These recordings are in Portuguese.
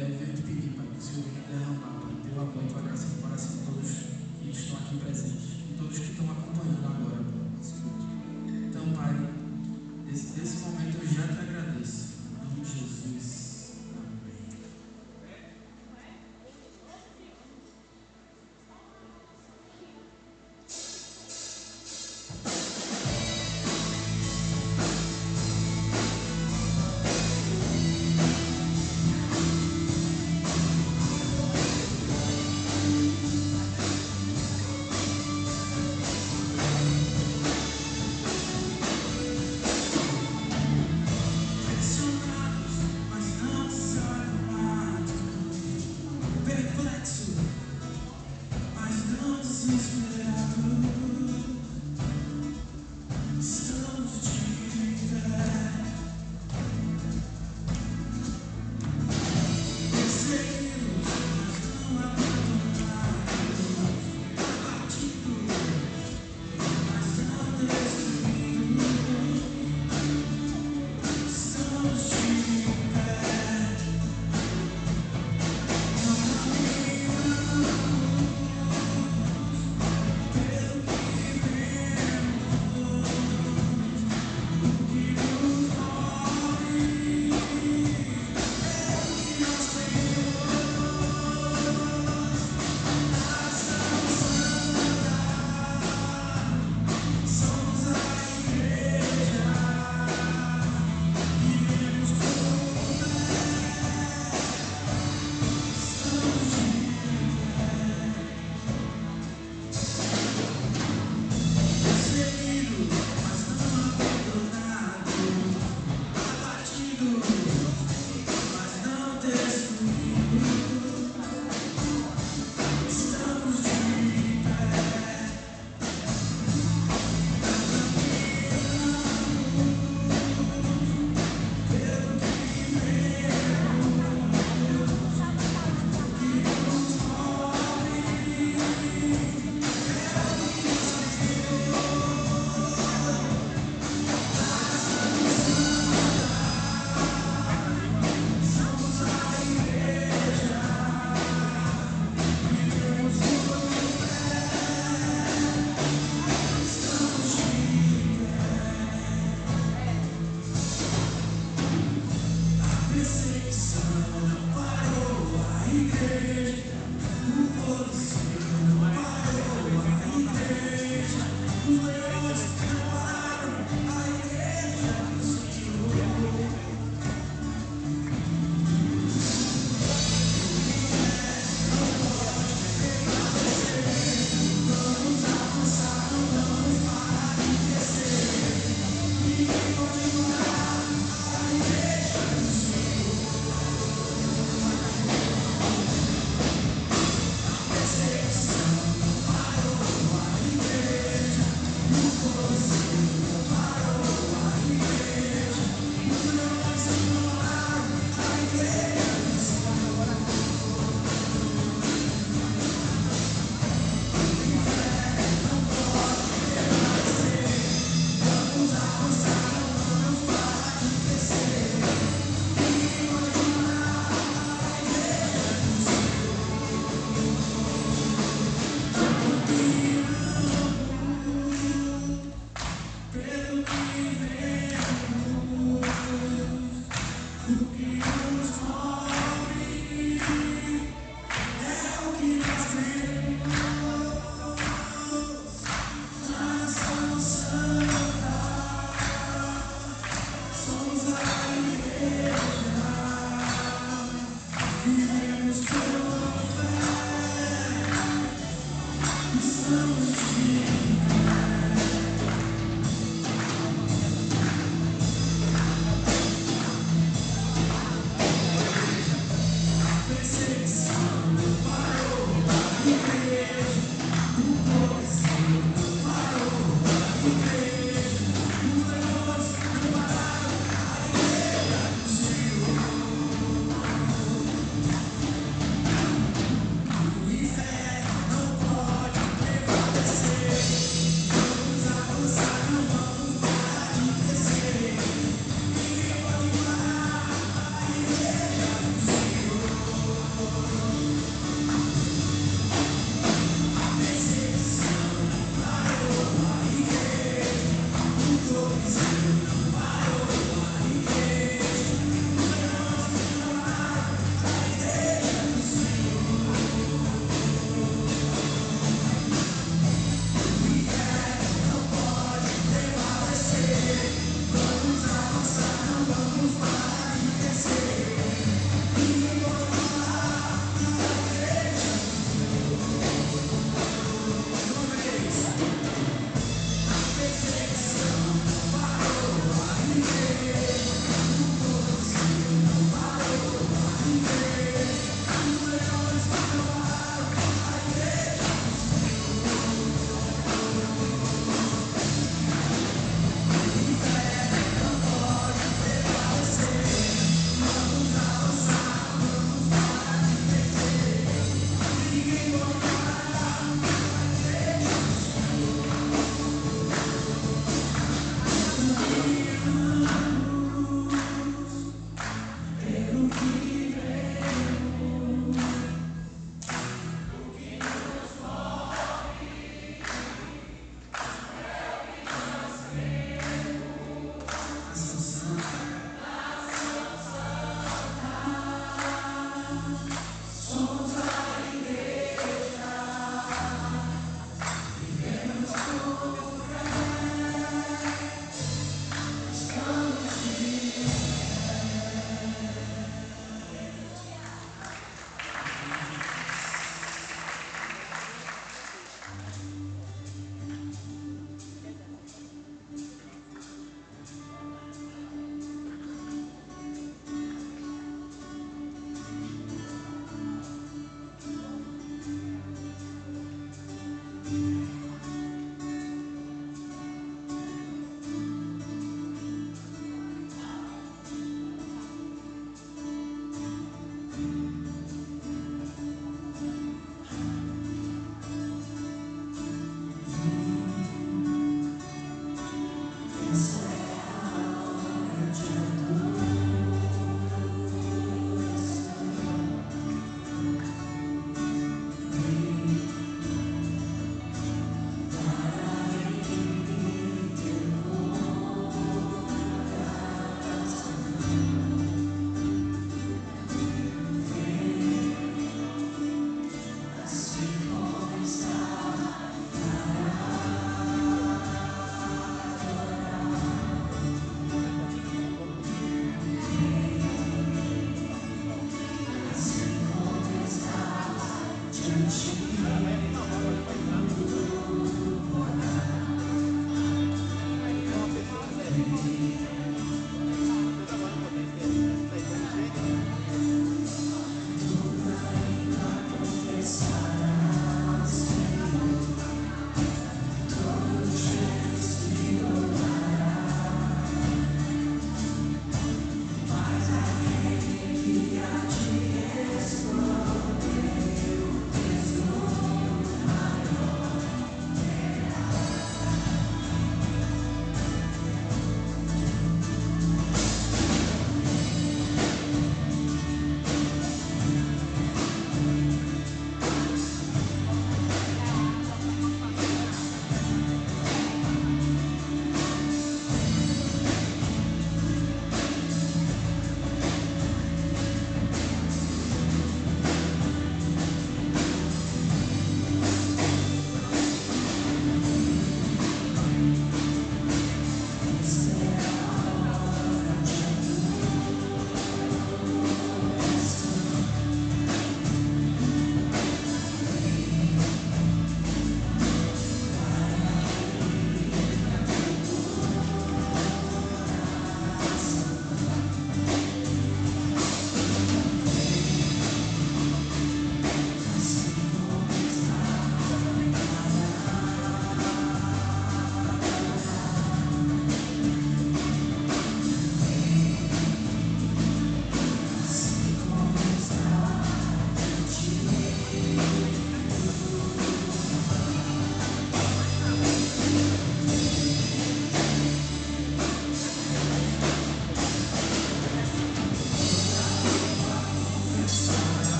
eu venho te pedir, Pai, que o Senhor venha derramar, Pai, teu amor e tua graça no coração de todos que estão aqui presentes e todos que estão acompanhando agora, Pai. Então, Pai, nesse momento eu já te agradeço. Em nome de Jesus. Amém.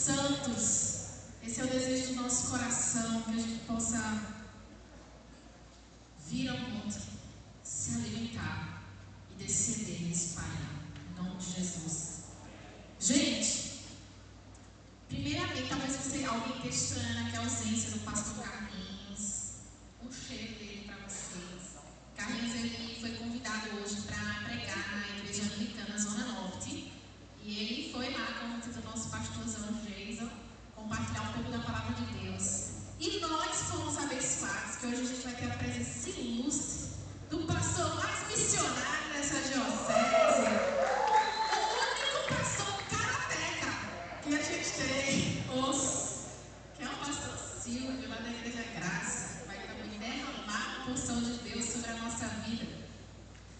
santos. Esse é o desejo do nosso coração, que a gente possa vir ao monte, se alimentar e descer dele e espalhar. Em nome de Jesus. Gente, primeiramente, talvez alguém esteja estranhando aqui a ausência do pastor Carlinhos. Um cheiro dele para vocês. Carlinhos, ele foi convidado hoje para pregar na igreja anglicana Zona Norte. E ele foi lá com o nosso pastorzão Jason, compartilhar um pouco da palavra de Deus. E nós fomos abençoados, que hoje a gente vai ter a presença ilustre do pastor mais missionário dessa diocese. O único pastor karateca que a gente tem, que é o pastor Silvio, lá da Igreja Graça. Vai também derramar a porção de Deus sobre a nossa vida.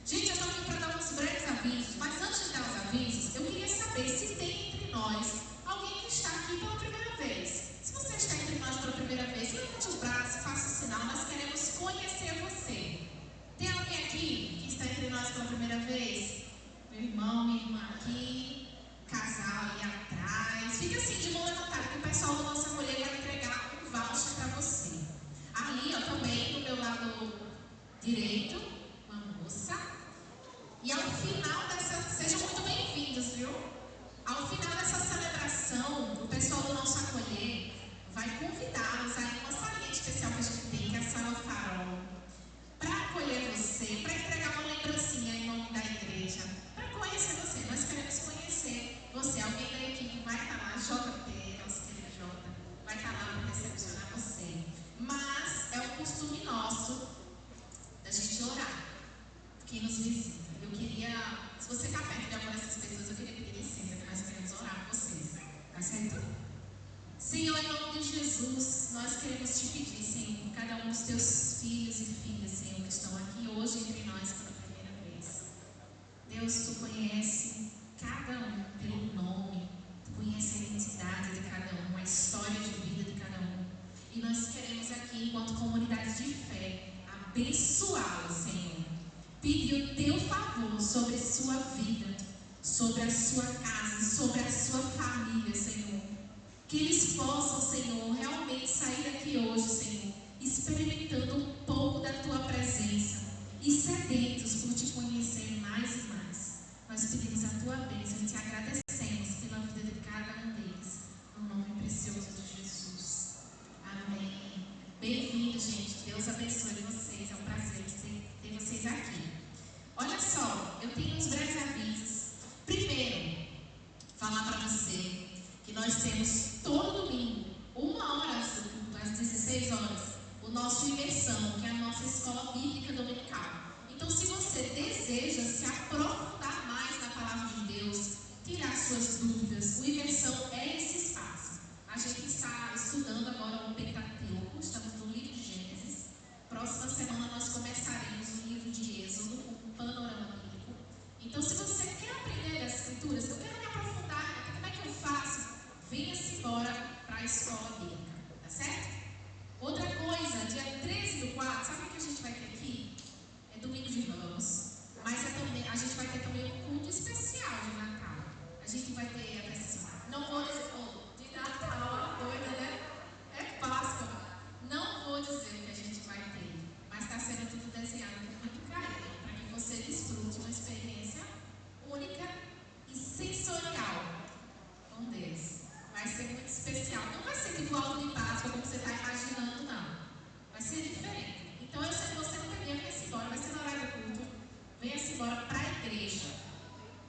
Gente, eu estou aqui para dar uns breves avisos, mas antes de dar os avisos, eu queria saber se tem entre nós alguém que está aqui pela primeira vez. Se você está entre nós pela primeira vez, levante os braços, faça o sinal, nós queremos conhecer você. Tem alguém aqui que está entre nós pela primeira vez? Meu irmão, minha irmã aqui, casal ali atrás. Fica assim de mão levantada, que o pessoal da nossa mulher vai entregar um voucher para você. Ali, ó, também, do meu lado direito, uma moça. E ao final dessa, sejam muito bem-vindos, viu? Ao final dessa celebração, o pessoal do nosso acolher vai convidá-los a uma salinha especial que a gente tem, que é a Sala Farol, para acolher você, para entregar uma lembrancinha em nome da igreja, para conhecer você. Nós queremos conhecer você. Alguém da equipe vai estar lá, JP, nosso querido Jota, vai estar lá para recepcionar você. Mas é um costume nosso da gente orar. Quem nos visita. Eu queria, se você está perto de alguma dessas pessoas, eu queria pedir licença, que nós queremos orar por vocês. Tá certo? Senhor, em nome de Jesus, nós queremos te pedir, Senhor, por cada um dos teus filhos e filhas, Senhor, que estão aqui hoje entre nós pela primeira vez. Deus, tu conhece cada um pelo nome, tu conhece a identidade de cada um, a história de vida de cada um. E nós queremos aqui, enquanto comunidade de fé, abençoá-los, Senhor. Pedir o teu favor sobre a sua vida, sobre a sua casa, sobre a sua família, Senhor. Que eles possam, Senhor, realmente sair daqui hoje, Senhor, experimentando um pouco da tua presença e sedentos por te conhecer mais e mais. Nós pedimos a tua bênção e te agradecemos pela vida de cada um deles, no nome precioso de Jesus. Amém. Bem-vindos, gente. Deus abençoe vocês. É um prazer ter vocês aqui. Olha só, eu tenho uns breves avisos. Primeiro, falar para você que nós temos todo domingo, 1h às 16 horas, o nosso imersão, que é a nossa escola bíblica dominical. Então, se você deseja se aprofundar mais na palavra de Deus, tirar suas dúvidas, o imersão é esse espaço. A gente está estudando agora o Pentateuco, estamos no livro de Gênesis. Próxima semana nós começaremos o livro de Êxodo, com um panorama bíblico. Então, se você quer aprender as escrituras, eu quero me aprofundar, como é que eu faço? Venha-se embora para a escola bíblica, tá certo? Outra coisa, dia 13/4, sabe o que a gente vai ter aqui? É domingo de Ramos, mas a gente vai ter também um culto especial de Natal. A gente vai ter a precisão. Não vou dizer, de Natal, doida, né? É Páscoa. Não vou dizer o que a gente vai ter, mas está sendo tudo desenhado com muito carinho, para que você desfrute uma experiência única e sensorial com Deus. Vai ser muito especial. Não vai ser tipo algo de Páscoa, como você está imaginando, não. Vai ser diferente. Então, se você não tem dinheiro, venha-se embora. Vai ser na hora do culto. Venha-se embora para a igreja.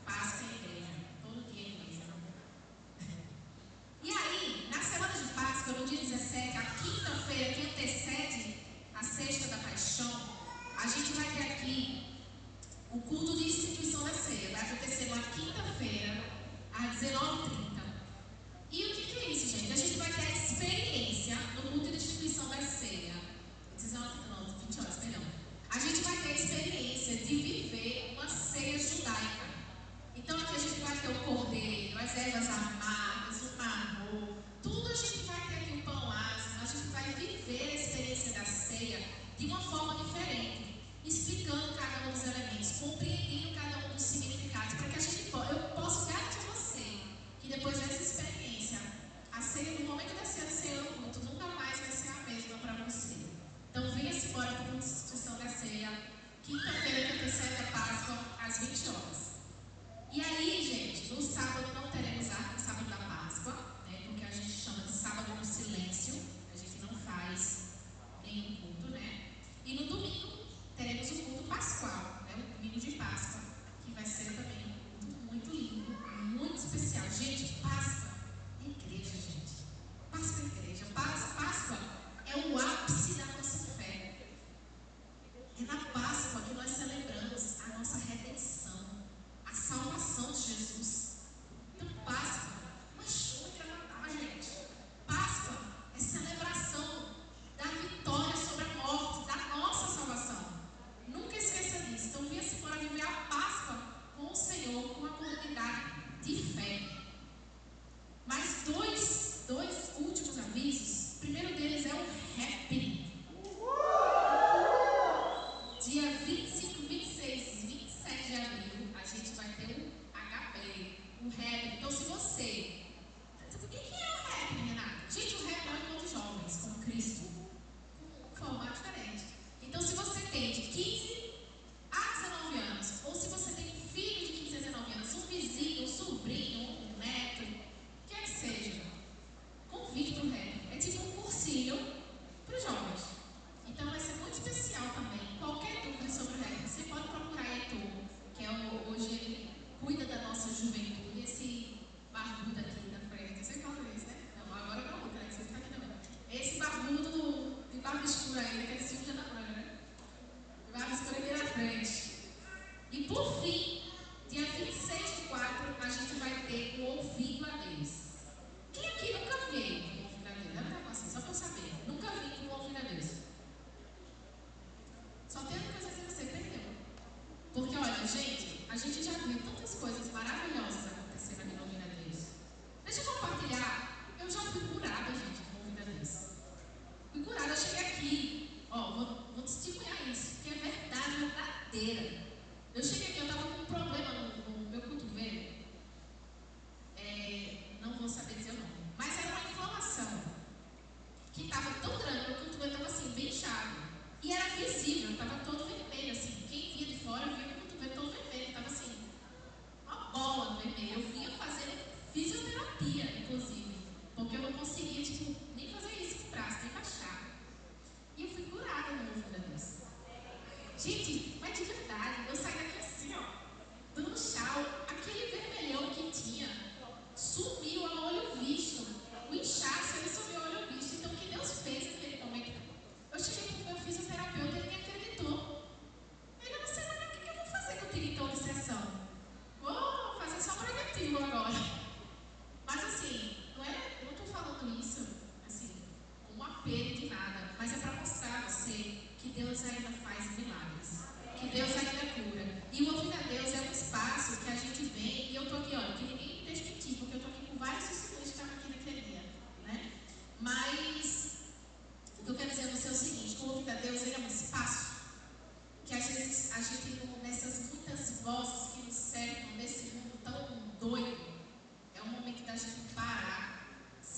Páscoa em igreja. Todo dia em igreja. E aí, na semana de Páscoa, no dia 17, a quinta-feira que antecede a sexta da paixão, a gente vai ter aqui o culto de instituição da ceia. Vai acontecer na quinta-feira, às 19h30. E o que é isso, gente? A gente vai ter a experiência no culto de instituição da ceia. 20 horas, perdão. A gente vai ter a experiência de viver uma ceia judaica. Então aqui a gente vai ter o cordeiro, as ervas amargas, o marrom, tudo a gente vai ter aqui, o pão ázimo. A gente vai viver a experiência da ceia de uma forma diferente, explicando cada um dos elementos, compreendendo cada um dos significados, para que eu possa garantir a você que depois dessa experiência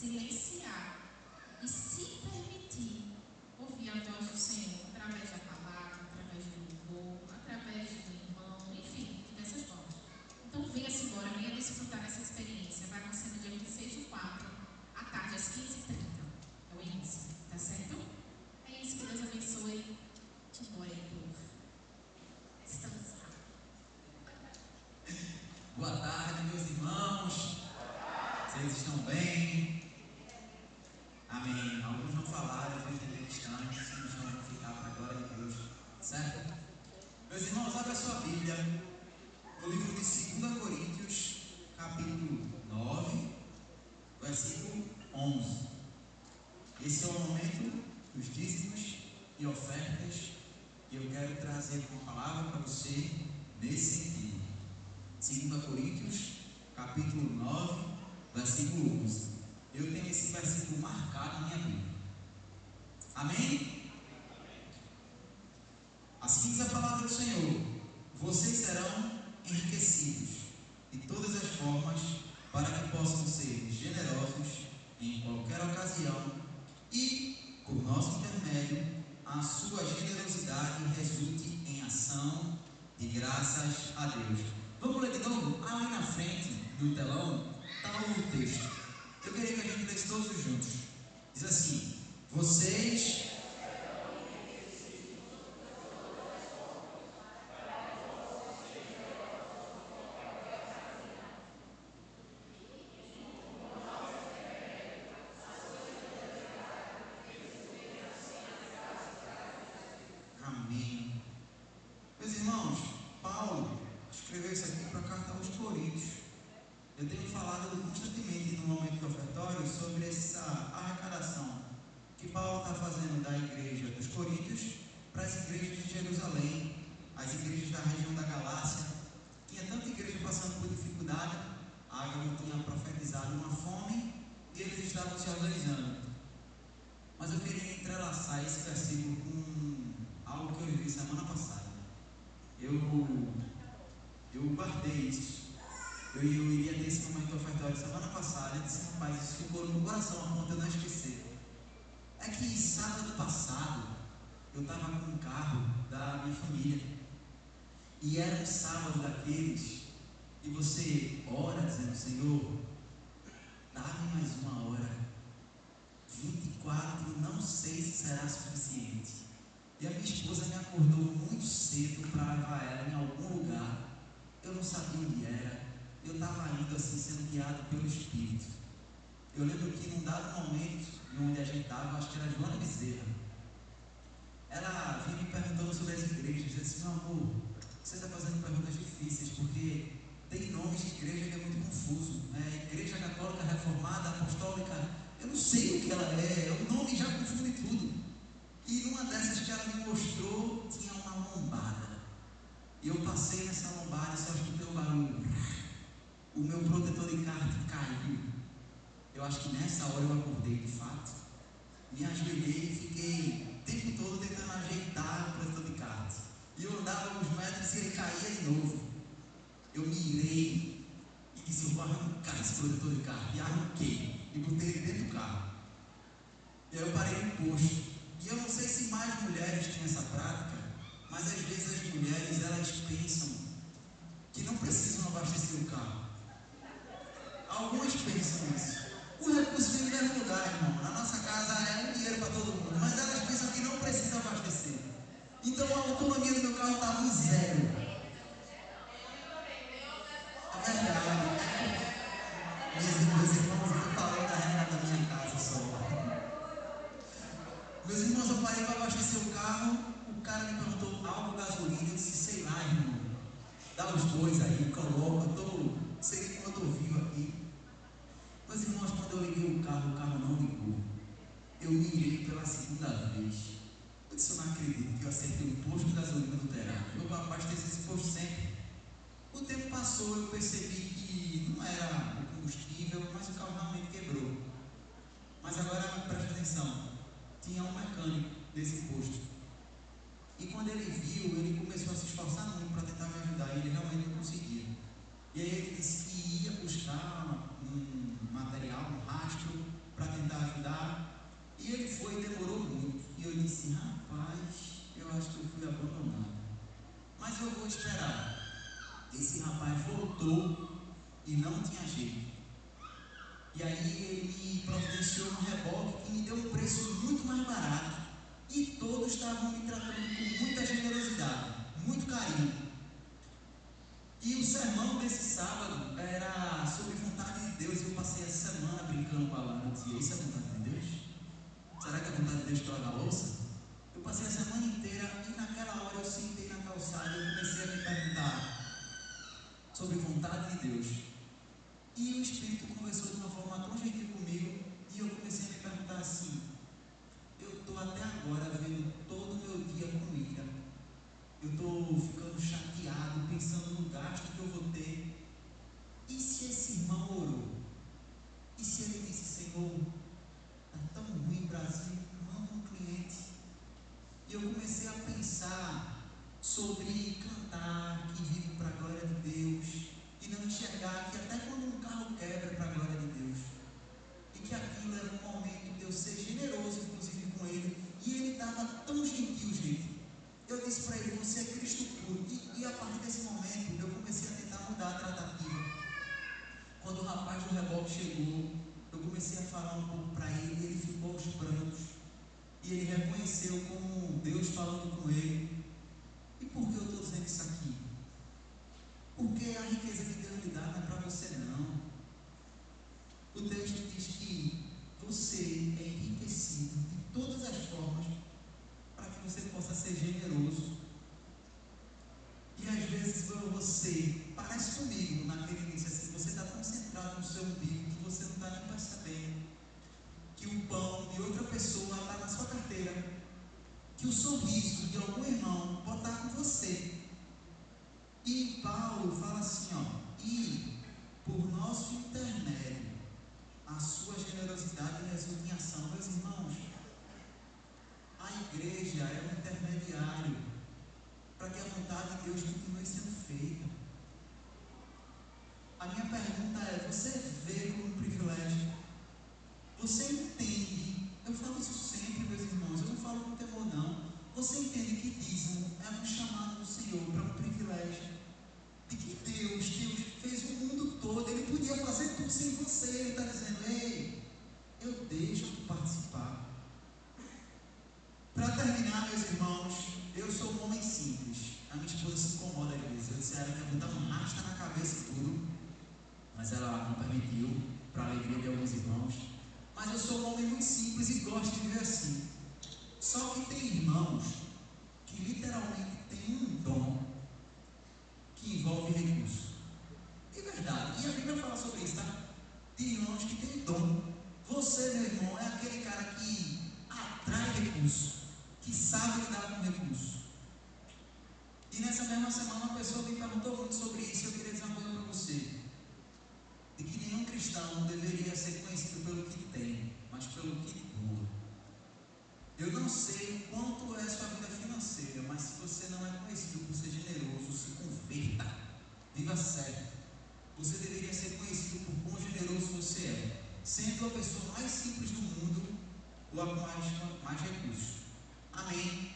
silenciar e se permitir ouvir a voz do Senhor através da palavra, através do louvor, através do irmão, enfim, dessas formas. Então venha-se embora, venha desfrutar dessa experiência. Vai acontecer no dia 26/4, à tarde, às 15h30. É o início, tá certo? É isso, que Deus abençoe. Bora aí, povo. Estamos lá. Boa tarde, meus irmãos. Vocês estão bem? Amém. Alguns não falaram, eu vou entender que estão, se não estão, vão ficar para a glória de Deus. Certo? Meus irmãos, abra a sua Bíblia no livro de 2 Coríntios, capítulo 9, versículo 11. Esse é o momento dos dízimos e ofertas que eu quero trazer uma palavra para você nesse sentido. 2 Coríntios, capítulo 9, versículo 11. Eu tenho esse versículo marcado na minha Bíblia. Amém? Assim diz a palavra do Senhor: vocês serão enriquecidos de todas as formas, para que possam ser generosos em qualquer ocasião, e, por nosso intermédio, a sua generosidade resulte em ação de graças a Deus. Vamos ler de novo? Ali na frente do telão está o texto. Eu queria que a gente lesse todos juntos. Diz assim: vocês Amém. Meus irmãos, Paulo escreveu isso aqui para a carta aos Coríntios. Eu tenho falado constantemente no momento do ofertório sobre essa arrecadação que Paulo está fazendo da igreja dos Coríntios para as igrejas de Jerusalém, as igrejas da região da Galácia. Tinha tanta igreja passando por dificuldade, Ágabo tinha profetizado uma fome e eles estavam se organizando. Mas eu queria entrelaçar esse versículo com algo que eu vi semana passada. Eu guardei isso. Eu iria ter esse momento ofertório semana passada e disse: rapaz, isso ficou no meu coração, a ponto de eu não esquecer. É que sábado passado eu estava com um carro da minha família e era um sábado daqueles e você ora dizendo: Senhor, dá-me mais uma hora. 24 não sei se será suficiente. E a minha esposa me acordou muito cedo para levar ela em algum lugar. Eu não sabia onde era. Eu estava indo assim, sendo guiado pelo Espírito. Eu lembro que num dado momento, onde a gente estava, acho que era Joana Bezerra, ela vinha me perguntando sobre as igrejas. Eu disse: meu amor, você está fazendo perguntas difíceis, porque tem nomes de igreja que é muito confuso. Igreja católica, reformada, apostólica, eu não sei o que ela é, o nome já confunde tudo. E numa dessas que ela me mostrou, tinha uma lombada. E eu passei nessa lombada e só escutei um barulho. O meu protetor de carne caiu. Eu acho que nessa hora eu acordei de fato. Me ajoelhei e fiquei o tempo todo tentando ajeitar o protetor de carne. E eu andava uns metros e ele caía de novo. Eu me irei e disse: eu vou arrancar esse protetor de carne. E arranquei e botei ele dentro do carro. E aí eu parei no posto. E eu não sei se mais mulheres têm essa prática, mas às vezes as mulheres, elas pensam que não precisam abastecer o carro. Algumas pensam isso. O recurso vem do mesmo lugar, irmão. Na nossa casa é um dinheiro para todo mundo, mas elas pensam que não precisam abastecer. Então a autonomia do meu carro estava em zero. É verdade. Meus irmãos, eu estou falando da regra da minha casa só. Meus irmãos, eu parei para abastecer o carro. O cara me perguntou: álcool, gasolina? Eu disse: sei lá, irmão. Dá os dois aí, coloca. Sei que eu estou vivo aqui. Meus irmãos, quando eu liguei o carro não ligou. Eu mirei pela segunda vez. Eu disse: eu não acredito que eu acertei um posto de gasolina adulterado. Eu vou abastecer esse posto sempre. O tempo passou, eu percebi que não era o combustível, mas o carro realmente quebrou. Mas agora preste atenção: tinha um mecânico nesse posto. E quando ele viu, ele começou a se esforçar muito para tentar me ajudar. E ele realmente não conseguia. E aí ele disse que ia buscar um material, um rastro, para E aí ele providenciou um reboque que me deu um preço muito mais barato. E todos estavam me tratando com muita generosidade, muito carinho. E o sermão desse sábado era sobre vontade de Deus. E eu passei essa semana brincando com a Lana. Eu dizia: isso é vontade de Deus? Será que é vontade de Deus que lava a louça? Eu passei a semana inteira e naquela hora eu sentei na calçada e eu comecei a me perguntar sobre vontade de Deus. E o Espírito conversou de uma forma tão gentil comigo e eu comecei a me perguntar assim: eu estou até agora vendo todo o meu dia com ira. Eu estou ficando chateado, pensando no gasto que eu vou ter. E se esse irmão orou? E se ele disse: Senhor, está tão ruim, Brasil, manda um cliente. E eu comecei a pensar sobre cantar, que vivo para a glória de Deus, e não enxergar que até quando um carro quebra é para a glória de Deus. E que aquilo era um momento de eu ser generoso, inclusive com ele. E ele estava tão gentil, gente. Eu disse para ele: você é Cristo puro. E a partir desse momento eu comecei a tentar mudar a tratativa. Quando o rapaz do reboque chegou, eu comecei a falar um pouco para ele e ele ficou aos prantos. E ele reconheceu como Deus falando com ele. E por que eu estou dizendo isso aqui? Porque a riqueza que Deus lhe dá não é para você, não. O texto diz que você é enriquecido de todas as formas para que você possa ser generoso. E às vezes você parece comigo naquele início assim: você está tão centrado no seu umbigo que você não está nem percebendo que o pão de outra pessoa está na sua carteira, que o sorriso de algum irmão pode estar com você. E Paulo fala assim, e por nosso intermédio a sua generosidade resulta em ação. Meus irmãos, a igreja é um intermediário para que a vontade de Deus continue sendo feita. A minha pergunta é: você vê como um privilégio? Você entende? Eu falo isso sempre, meus irmãos, eu não falo com temor, não. Você entende que dízimo é um chamado do Senhor para um privilégio? De que Deus fez o mundo todo, Ele podia fazer tudo sem você. Ele está dizendo: ei, eu deixo tu participar. Para terminar, meus irmãos, eu sou um homem simples. A minha esposa se incomoda às vezes. Eu disse a ela que ia botar um rasta na cabeça e tudo, mas ela não permitiu, para a alegria de alguns irmãos. Mas eu sou um homem muito simples e gosto de viver assim. Só que tem irmãos que literalmente têm um dom que envolve recurso. É verdade. E a Bíblia fala sobre isso, tá? Tem irmãos que têm dom. Você, meu irmão, é aquele cara que atrai recurso, que sabe lidar com recurso. E nessa mesma semana uma pessoa me perguntou muito sobre isso. Eu queria dizer uma coisa para você: de que nenhum cristão deveria ser conhecido pelo que tem, mas pelo que doa. Eu não sei quanto é a sua vida financeira, mas se você não é conhecido por ser generoso, se converta, viva certo. Você deveria ser conhecido por quão generoso você é, sendo a pessoa mais simples do mundo ou a com mais recursos. Amém?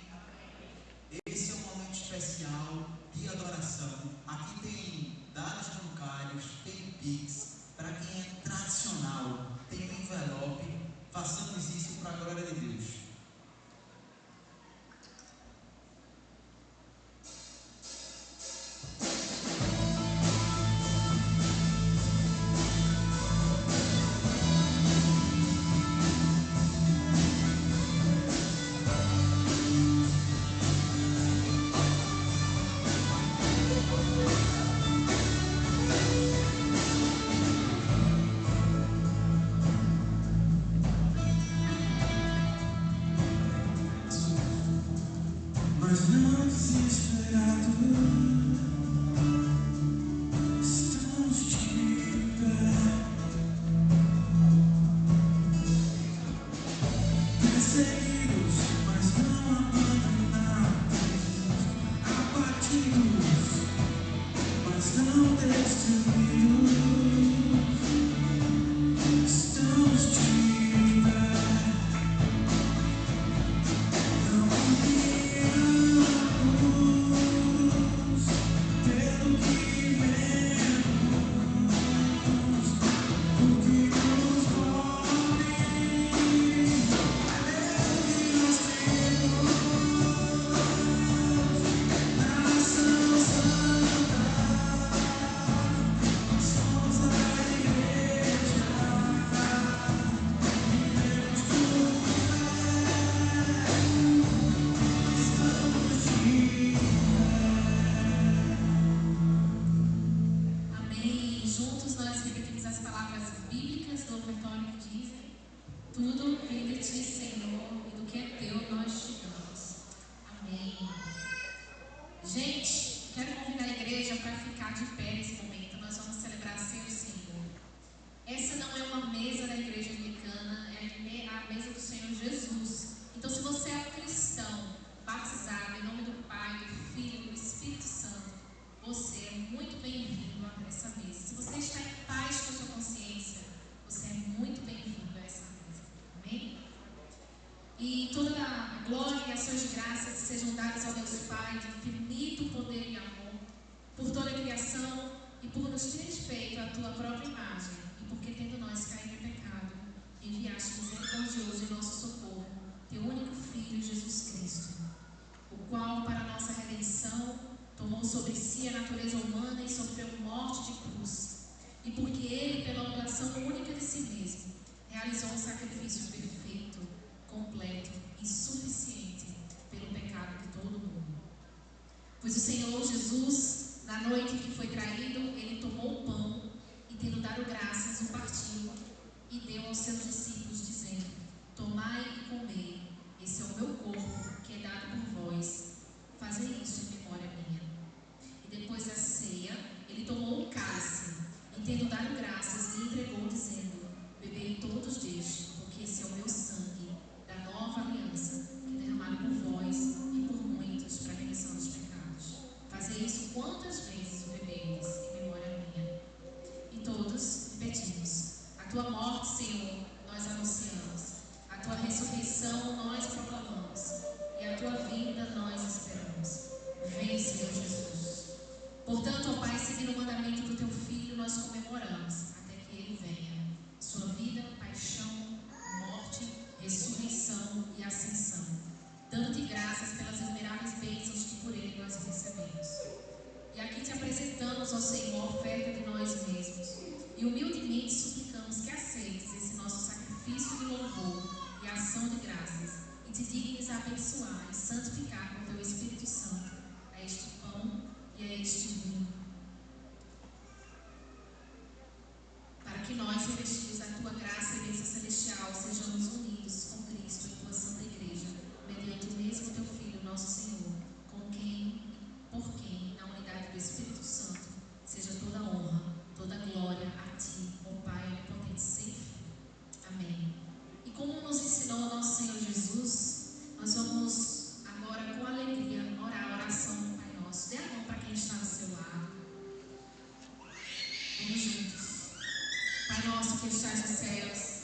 Esse é um momento especial de adoração. Aqui tem dados bancários, tem Pix. Para quem é tradicional, tem um envelope. Façamos isso para a glória de Deus. Mas não desesperado, estamos de pé, perseguidos, mas não abandonados, abatidos, mas não destruídos, estamos de pé, não Tudo vem de ti, Senhor, e do que é teu nós te damos. Amém. Gente, quero convidar a igreja para ficar de pé nesse momento. Nós vamos celebrar a ceia do Senhor. Essa não é uma mesa da igreja anglicana, é a mesa do Senhor Jesus. Então, se você é um cristão batizado em nome do Pai, do Filho e do Espírito Santo, você é muito bem-vindo a essa mesa. Se você está em paz com a sua consciência, você é muito bem-vindo a essa mesa. Amém? E toda a glória e ações de graças sejam dadas ao Deus Pai de infinito poder e amor, por toda a criação e por nos ter feito a tua própria imagem, e porque tendo nós caído em pecado, enviaste misericordioso em nosso socorro, teu único Filho, Jesus Cristo, o qual, para a nossa redenção, tomou sobre si a natureza humana e sofreu morte de cruz. E porque ele, pela oblação única de si mesmo, realizou um sacrifício perfeito, completo e suficiente pelo pecado de todo mundo. Pois o Senhor Jesus, na noite em que foi traído, ele tomou o pão e, tendo dado graças, o partiu e deu aos seus discípulos, dizendo: tomai e comei, esse é o meu corpo, que é dado por vós. Fazei isso em memória minha. E depois da ceia, ele tomou o cálice e, tendo dado graças, lhe entregou, dizendo: bebei todos deste, porque esse é o meu sangue da nova aliança, que é derramado por vós e por muitos para a remissão dos pecados. Fazei isso quantas vezes o beberdes, em memória minha. E todos repetimos: a tua morte, Senhor, nós anunciamos. A tua ressurreição nós proclamamos. E a tua vinda nós esperamos. Vem, Senhor Jesus. Portanto, ó Pai, seguindo o mandamento do teu Filho, nós comemoramos até que ele venha. Sua vida, paixão, morte, ressurreição e ascensão, dando-te graças pelas inumeráveis bênçãos que por ele nós recebemos. E aqui te apresentamos, ó Senhor, a oferta de nós mesmos, e humildemente suplicamos que aceites esse nosso sacrifício de louvor e ação de graças, e te dignes a abençoar e santificar com teu Espírito Santo a este pão e a este vinho, para que nós, revestidos da tua graça e bênção celestial, sejamos unidos com Cristo em tua santa igreja, mediante o mesmo teu Filho, nosso Senhor, com quem, por quem, na unidade do Espírito Santo, seja toda honra, toda glória a ti, ó Pai onipotente, sem fim. Amém. E como nos ensinou o nosso Senhor Jesus, nós vamos agora com alegria orar a oração do Pai Nosso. Dê a mão para quem está ao seu lado. Vamos juntos. Pai nosso que estás nos céus,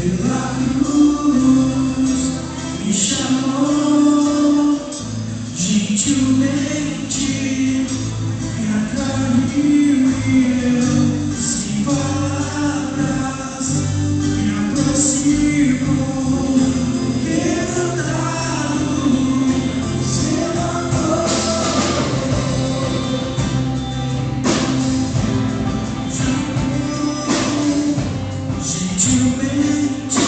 pela cruz me chamou, gentilmente me atraiu e eu, sem palavras, me aproximo, quebrantado, seu amor. Gentilmente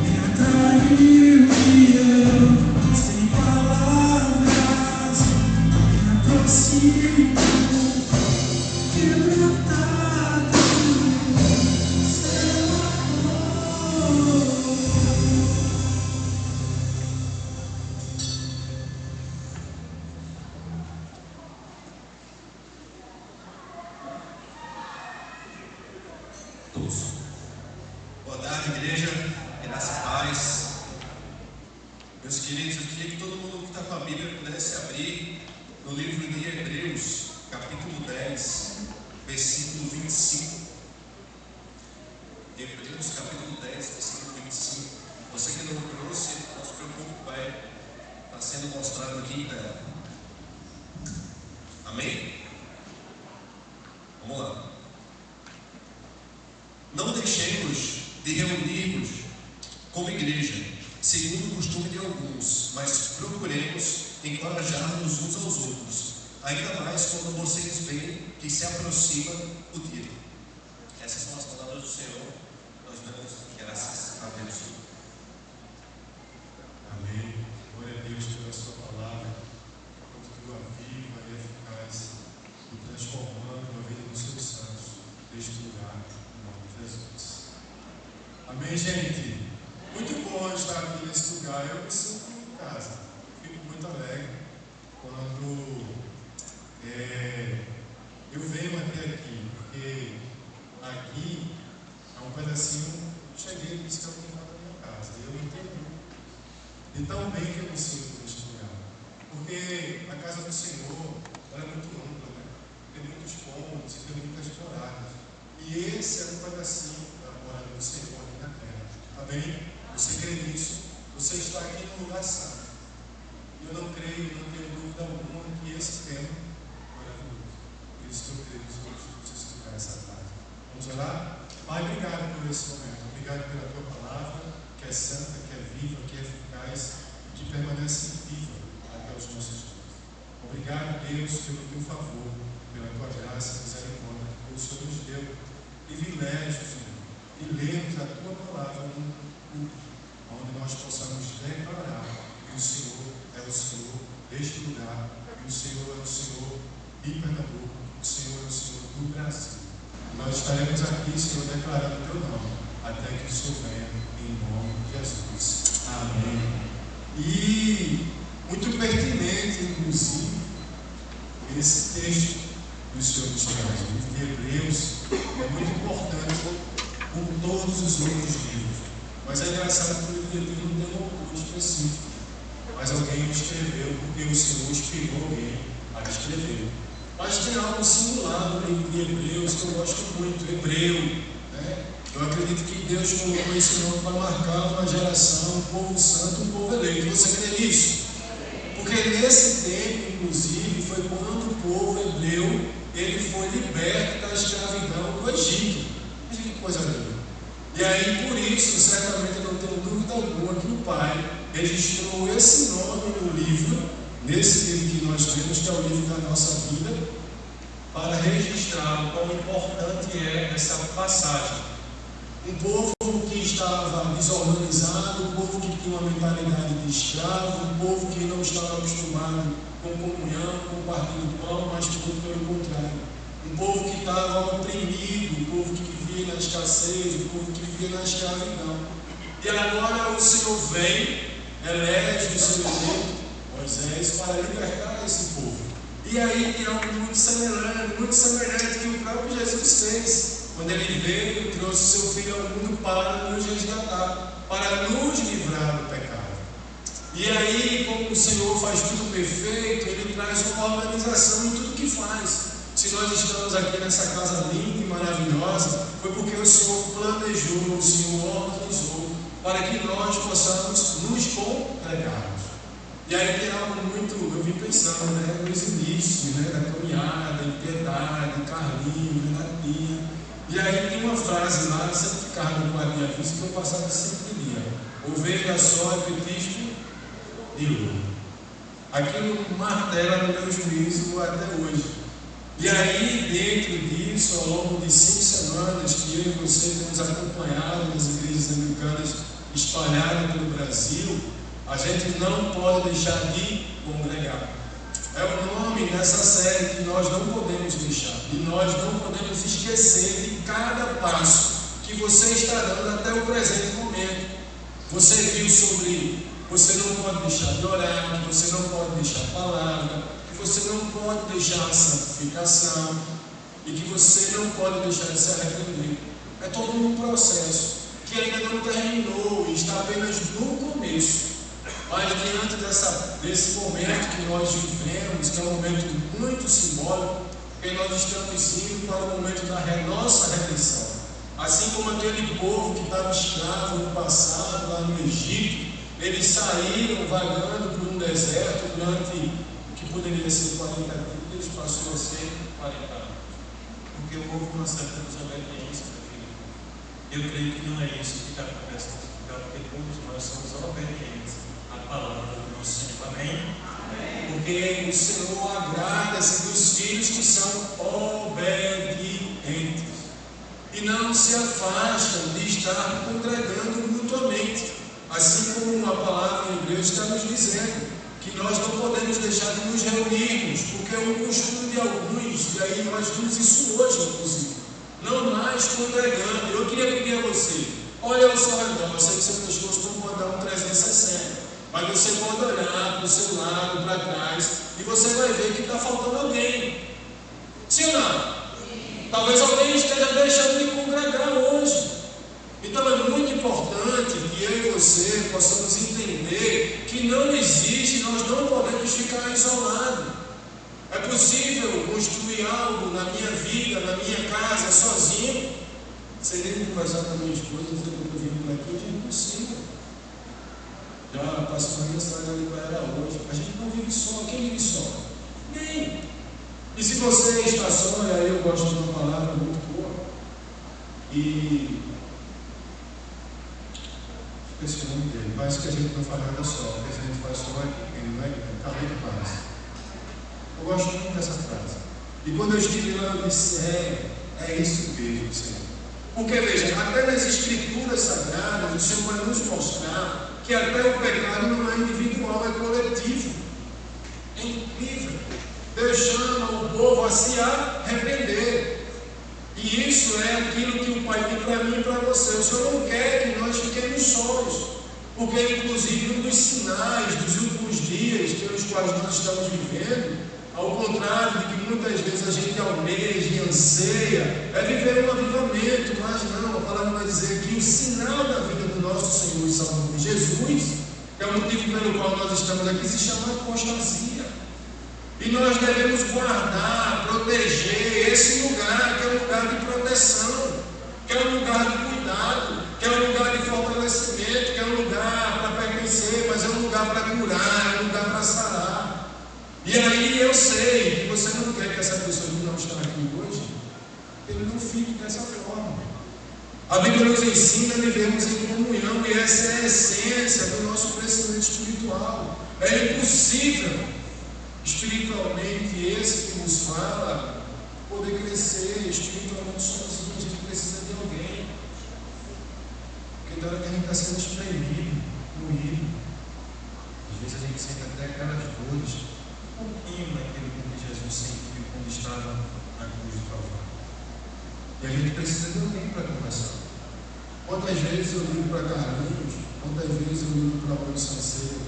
me atraiu e eu, sem palavras, me aproximo, quebrantado, seu amor. Boa tarde, igreja. Graça e paz. Meus queridos, eu queria que todo mundo que está com a Bíblia pudesse abrir no livro de Hebreus, capítulo 10, versículo 25. Hebreus, capítulo 10, versículo 25. Você que não trouxe, não se preocupe, vai estar sendo mostrado aqui em tela. Amém? Vamos lá. Não deixemos de reunir-nos como igreja, segundo o costume de alguns, mas procuremos encorajar-nos uns aos outros, ainda mais quando vocês veem que se aproxima o dia. Essas são as palavras do Senhor. Nós damos graças a Deus. Amém. Glória a Deus pela sua palavra, continua viva e eficaz e transformando a vida dos seus santos neste lugar, em nome de Jesus. Amém, gente? Muito bom estar aqui nesse lugar. Eu me sinto em casa. Fico muito alegre quando eu venho até aqui, porque aqui é um pedacinho. Cheguei e disse que é o quintal da minha casa. E eu entendi. E tão bem que eu me sinto neste lugar. Porque a casa do Senhor ela é muito ampla, né? Tem muitos cômodos e tem muitas moradas. E esse é um pedacinho da morada do Senhor aqui na terra. Amém? Você crê nisso? Você está aqui no lugar santo. E eu não creio, não tenho dúvida alguma que esse tema é maravilhoso. Por isso que eu creio que os outros precisam tocar essa tarde. Vamos orar? Pai, obrigado por esse momento. Obrigado pela tua palavra, que é santa, que é viva, que é eficaz e que permanece viva até os nossos dias. Obrigado, Deus, pelo teu favor, pela tua graça, misericórdia, que o Senhor nos deu privilégio, Senhor, de lermos a tua palavra num culto, onde nós possamos declarar que o Senhor é o Senhor deste lugar, que o Senhor é o Senhor de Pernambuco, que o Senhor é o Senhor do Brasil. Nós estaremos aqui, Senhor, declarando o teu nome, até que o Senhor venha, em nome de Jesus. Amém. E muito pertinente, inclusive, esse texto do Senhor dos Traz, o livro de Hebreus, é muito importante como todos os outros livros. Mas é engraçado que o livro de Hebreus não tem um autor específico, mas alguém o escreveu porque o Senhor inspirou alguém a escrever. Mas tem algo singular no livro de Hebreus que eu gosto muito, hebreu, né? Eu acredito que Deus colocou esse nome para marcar uma geração, um povo santo, um povo eleito. Você crê nisso? Porque nesse tempo, inclusive, foi quando o povo hebreu ele foi liberto da escravidão do Egito. Veja que coisa linda. E aí, por isso, certamente não tenho dúvida alguma que o Pai registrou esse nome no livro, nesse livro que nós temos, que é o livro da nossa vida, para registrar o quão importante é essa passagem. Um povo que estava desorganizado, um povo que tinha uma mentalidade de escravo, um povo que não estava acostumado com comunhão, com partir do pão, mas muito pelo contrário. Um povo que estava oprimido, um povo que vivia na escassez, um povo que vivia na escravidão. E agora o Senhor vem, elege o seu eleito, Moisés, para libertar esse povo. E aí tem algo muito semelhante que o próprio Jesus fez. Quando ele veio, trouxe seu filho ao mundo para nos resgatar, para nos livrar do pecado. E aí, como o Senhor faz tudo perfeito, ele traz uma organização em tudo que faz. Se nós estamos aqui nessa casa linda e maravilhosa, foi porque o Senhor planejou, o Senhor para que nós possamos nos congregarmos. E aí tem algo muito, eu vim pensando, nos inícios, da caminhada, em Piedade, Carlinhos, Renatinha. E aí tem uma frase lá, sempre ficava no quadrinho aqui, que eu passava sempre lia: ovelha só é petisco de ouro. Aquilo martela no meu juízo até hoje. E aí, dentro disso, ao longo de 5 semanas que eu e você temos acompanhado nas igrejas americanas espalhadas pelo Brasil, a gente não pode deixar de congregar. É o nome dessa série que nós não podemos deixar. E nós não podemos esquecer de cada passo que você está dando até o presente momento. Você viu sobre você não pode deixar de orar, que você não pode deixar a palavra, que você não pode deixar a santificação e que você não pode deixar de se arrepender. É todo um processo que ainda não terminou e está apenas no começo. Mas diante desse momento que nós vivemos, que é um momento muito simbólico, que nós estamos indo para o momento da nossa redenção. Assim como aquele povo que estava escravo no passado, lá no Egito, eles saíram vagando por um deserto durante o que poderia ser 40 dias, eles passou a ser 40 anos. Porque houve uma certa desobediência daquele povo. Eu creio que não é isso que está acontecendo, porque todos nós somos obedientes à palavra do nosso Senhor. Amém? Porque o Senhor agrada-se dos filhos que são obedientes e não se afastam de estar congregando mutuamente. Assim como a palavra em Hebreus está nos dizendo que nós não podemos deixar de nos reunirmos, porque é um costume de alguns, e aí nós vimos isso hoje, inclusive, não mais congregando. Eu queria pedir a você, olha ao seu redor, eu sei que seu pescoço não pode dar um 360, mas você pode olhar para o seu lado, para trás, e você vai ver que está faltando alguém. Sim ou não? Talvez alguém esteja deixando de congregar hoje. Então é muito importante que eu e você possamos entender que não existe, nós não podemos ficar isolados. É possível construir algo na minha vida, na minha casa, sozinho. Você tem que conversar com a minha esposa, dizer que eu estou vindo por aqui, é impossível. Já passou uma mensagem ali para ela hoje. A gente não vive só. Quem vive só? Ninguém. E se você está só, e aí eu gosto de uma palavra muito boa, e esse nome dele, mas que a gente não faz nada só, porque a gente faz só aqui, não é? Calma de paz. Eu gosto muito dessa frase. E quando eu estive lá, eu disse: é isso mesmo, Senhor. Porque veja, até nas Escrituras Sagradas, o Senhor vai nos mostrar que até o pecado não é individual, é coletivo. É incrível. Deus chama o povo a se arrepender. E isso é aquilo que o Pai tem para mim e para você. O Senhor não quer que nós fiquemos sós. Porque, inclusive, um dos sinais dos últimos dias pelos quais nós estamos vivendo, ao contrário de que muitas vezes a gente almeja e anseia, é viver um avivamento. Mas não, a palavra vai dizer que o sinal da vida do nosso Senhor e Salvador Jesus, que é o motivo pelo qual nós estamos aqui, se chama apostasia. E nós devemos guardar, proteger esse lugar, que é um lugar de proteção, que é um lugar de cuidado, que é um lugar de fortalecimento, que é um lugar para pertencer, mas é um lugar para curar, é um lugar para sarar. E aí eu sei que você não quer que essa pessoa que não está aqui hoje, ele não fique dessa forma. A Bíblia nos ensina a vivermos em comunhão, e essa é a essência do nosso crescimento espiritual. É impossível espiritualmente esse que nos fala poder crescer espiritualmente sozinho. A gente precisa de alguém, porque da hora que a gente está sendo espremido, moído, às vezes a gente sente até aquelas dores, um pouquinho naquilo que Jesus sentiu quando estava na cruz do Calvário. E a gente precisa de alguém para conversar. Quantas vezes eu ligo para Carlinhos, quantas vezes eu ligo para o Sanceiro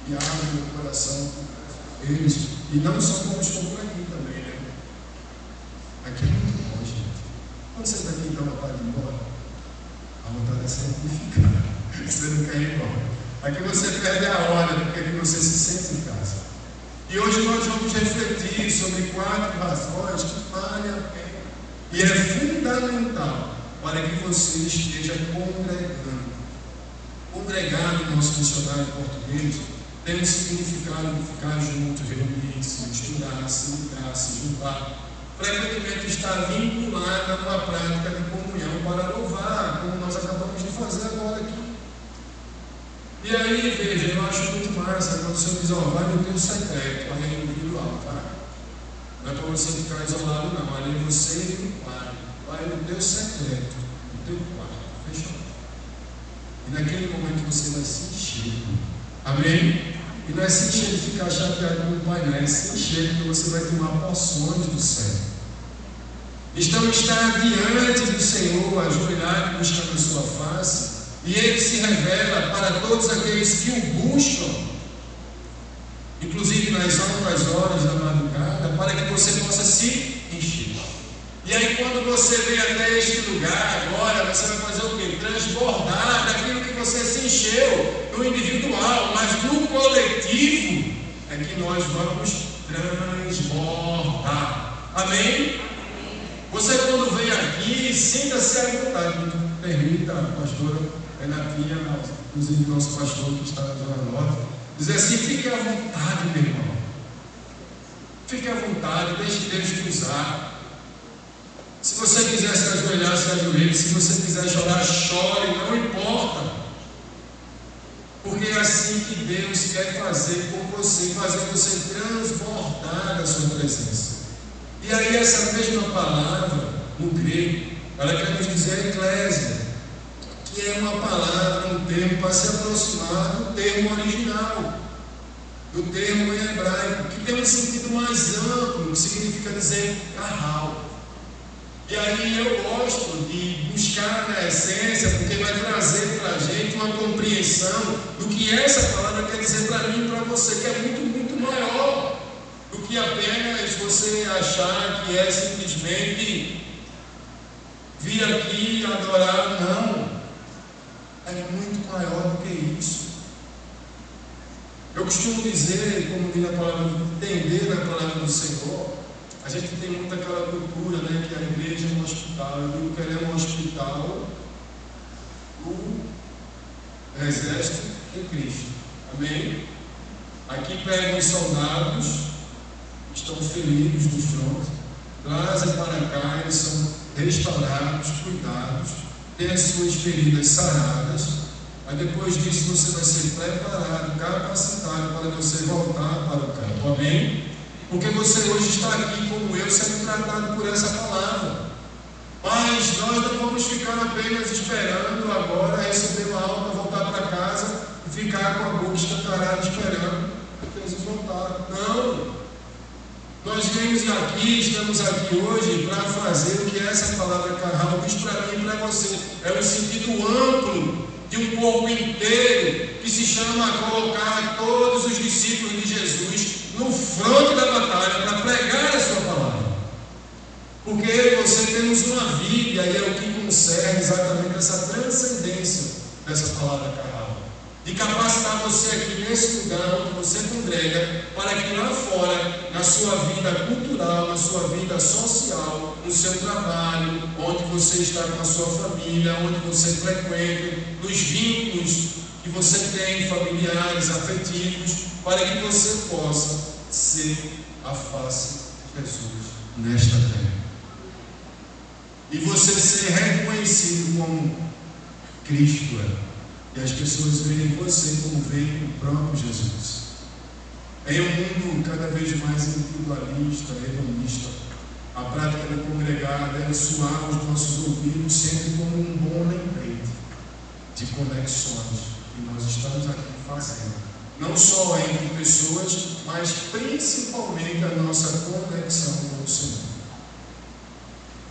e abro meu coração eles, e não só como estou por aqui também, né? Aqui é muito bom, gente. Quando você está aqui e dá vontade de ir embora, a vontade é sempre de ficar. Você não quer ir embora. Aqui você perde a hora, porque aqui você se sente em casa. E hoje nós vamos refletir sobre 4 razões que valem a pena. E é fundamental para que você esteja congregando. Congregar no nosso dicionário português tem um significado de ficar junto, reunir-se, misturar, se ligar, se juntar. Frequentemente está vinculada a uma prática de comunhão para louvar, como nós acabamos de fazer agora aqui. E aí, veja, eu acho muito massa quando o Senhor diz, vai no teu secreto, ali no individual, tá? Não é para você ficar isolado, não. Ali é você e o Pai. Vai no teu secreto, no teu quarto, fechado. E naquele momento você vai se encher. Amém? E não é se encher de ficar chateado com o Pai, não. É se encher porque você vai tomar porções do céu. Então, estar diante do Senhor, ajoelhado, buscando a sua face, e Ele se revela para todos aqueles que o buscam, inclusive nas altas horas da madrugada, para que você possa se encher. E aí, quando você vem até este lugar, agora, você vai fazer o quê? Transbordar daquilo que você se encheu no individual, mas no coletivo é que nós vamos transbordar. Amém? Você, quando vem aqui, sinta-se à vontade. Permita a pastora Renatinha, inclusive nosso pastor que está na Zona Norte, dizer assim: fique à vontade, meu irmão. Fique à vontade, deixe Deus te usar. Se você quiser se ajoelhar, se ajoelhe. Se você quiser chorar, chore, não importa. Porque é assim que Deus quer fazer por você, fazer você transbordar da sua presença. E aí essa mesma palavra, no grego, ela quer nos dizer eclésia, que é uma palavra, um termo para se aproximar do termo original, do termo em hebraico, que tem um sentido mais amplo, que significa dizer carral. E aí eu gosto de buscar na essência, porque vai trazer para a gente uma compreensão do que essa palavra quer dizer para mim e para você, que é muito, muito maior do que apenas você achar que é simplesmente vir aqui adorar. Não, é muito maior do que isso. Eu costumo dizer, como diz a palavra, entender na palavra do Senhor. A gente tem muito aquela cultura, né, que a igreja é um hospital. Eu digo que ela é um hospital do exército de Cristo. Amém? Aqui pegam os soldados que estão feridos no fronte, trazem para cá, eles são restaurados, cuidados, têm as suas feridas saradas. Aí depois disso você vai ser preparado, capacitado para você voltar para o campo. Amém? Porque você hoje está aqui como eu, sendo tratado por essa palavra. Mas nós não vamos ficar apenas esperando agora receber uma alta, voltar para casa e ficar com a boca escancarada esperando Jesus voltar. Não! Nós viemos aqui, estamos aqui hoje para fazer o que essa palavra carral diz para mim e para você. É um sentido amplo de um corpo inteiro que se chama a colocar todos os discípulos de Jesus no fronte da batalha para pregar a sua palavra. Porque eu e você temos uma vida, e é o que concerne exatamente essa transcendência dessa palavra carral. De capacitar você aqui nesse lugar onde você congrega, para que lá fora, na sua vida cultural, na sua vida social, no seu trabalho, onde você está com a sua família, onde você frequenta, nos vínculos que você tem, familiares, afetivos, para que você possa ser a face de Jesus nesta terra. E você ser reconhecido como Cristo é. E as pessoas veem você como veem o próprio Jesus. Em um mundo cada vez mais individualista, hedonista, a prática da congregar deve soar aos nossos ouvidos sempre como um bom lembrete de conexões que nós estamos aqui fazendo. Não só entre pessoas, mas principalmente a nossa conexão com o Senhor.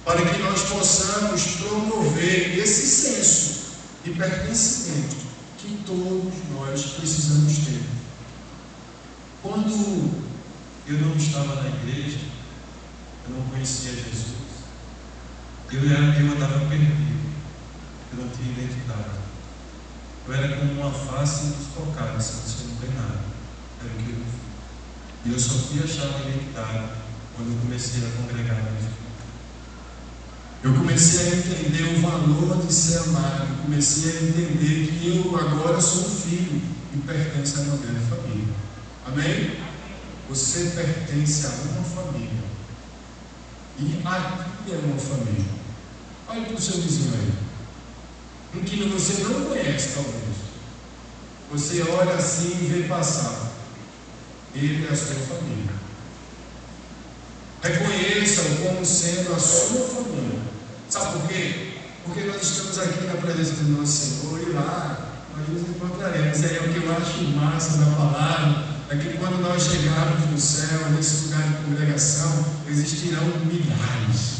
Para que nós possamos promover esse senso de pertencimento que todos nós precisamos ter. Quando eu não estava na igreja, eu não conhecia Jesus, eu andava perdido, eu não tinha identidade. Eu era como uma face desfocada, sem você não tem nada. Era o que eu vi. E eu só fui achar a identidade quando eu comecei a congregar na igreja. Eu comecei a entender o valor de ser amado. Eu comecei a entender que eu agora sou um filho e pertenço a uma grande família. Amém? Você pertence a uma família. E aqui é uma família. Olha para o seu vizinho aí. Um que você não conhece, talvez. Você olha assim e vê passar. Ele é a sua família. Reconheça-o como sendo a sua família. Sabe por quê? Porque nós estamos aqui na presença do nosso Senhor e lá nós nos encontraremos. É o que eu acho massa da palavra, é que quando nós chegarmos no céu, nesse lugar de congregação, existirão milhares,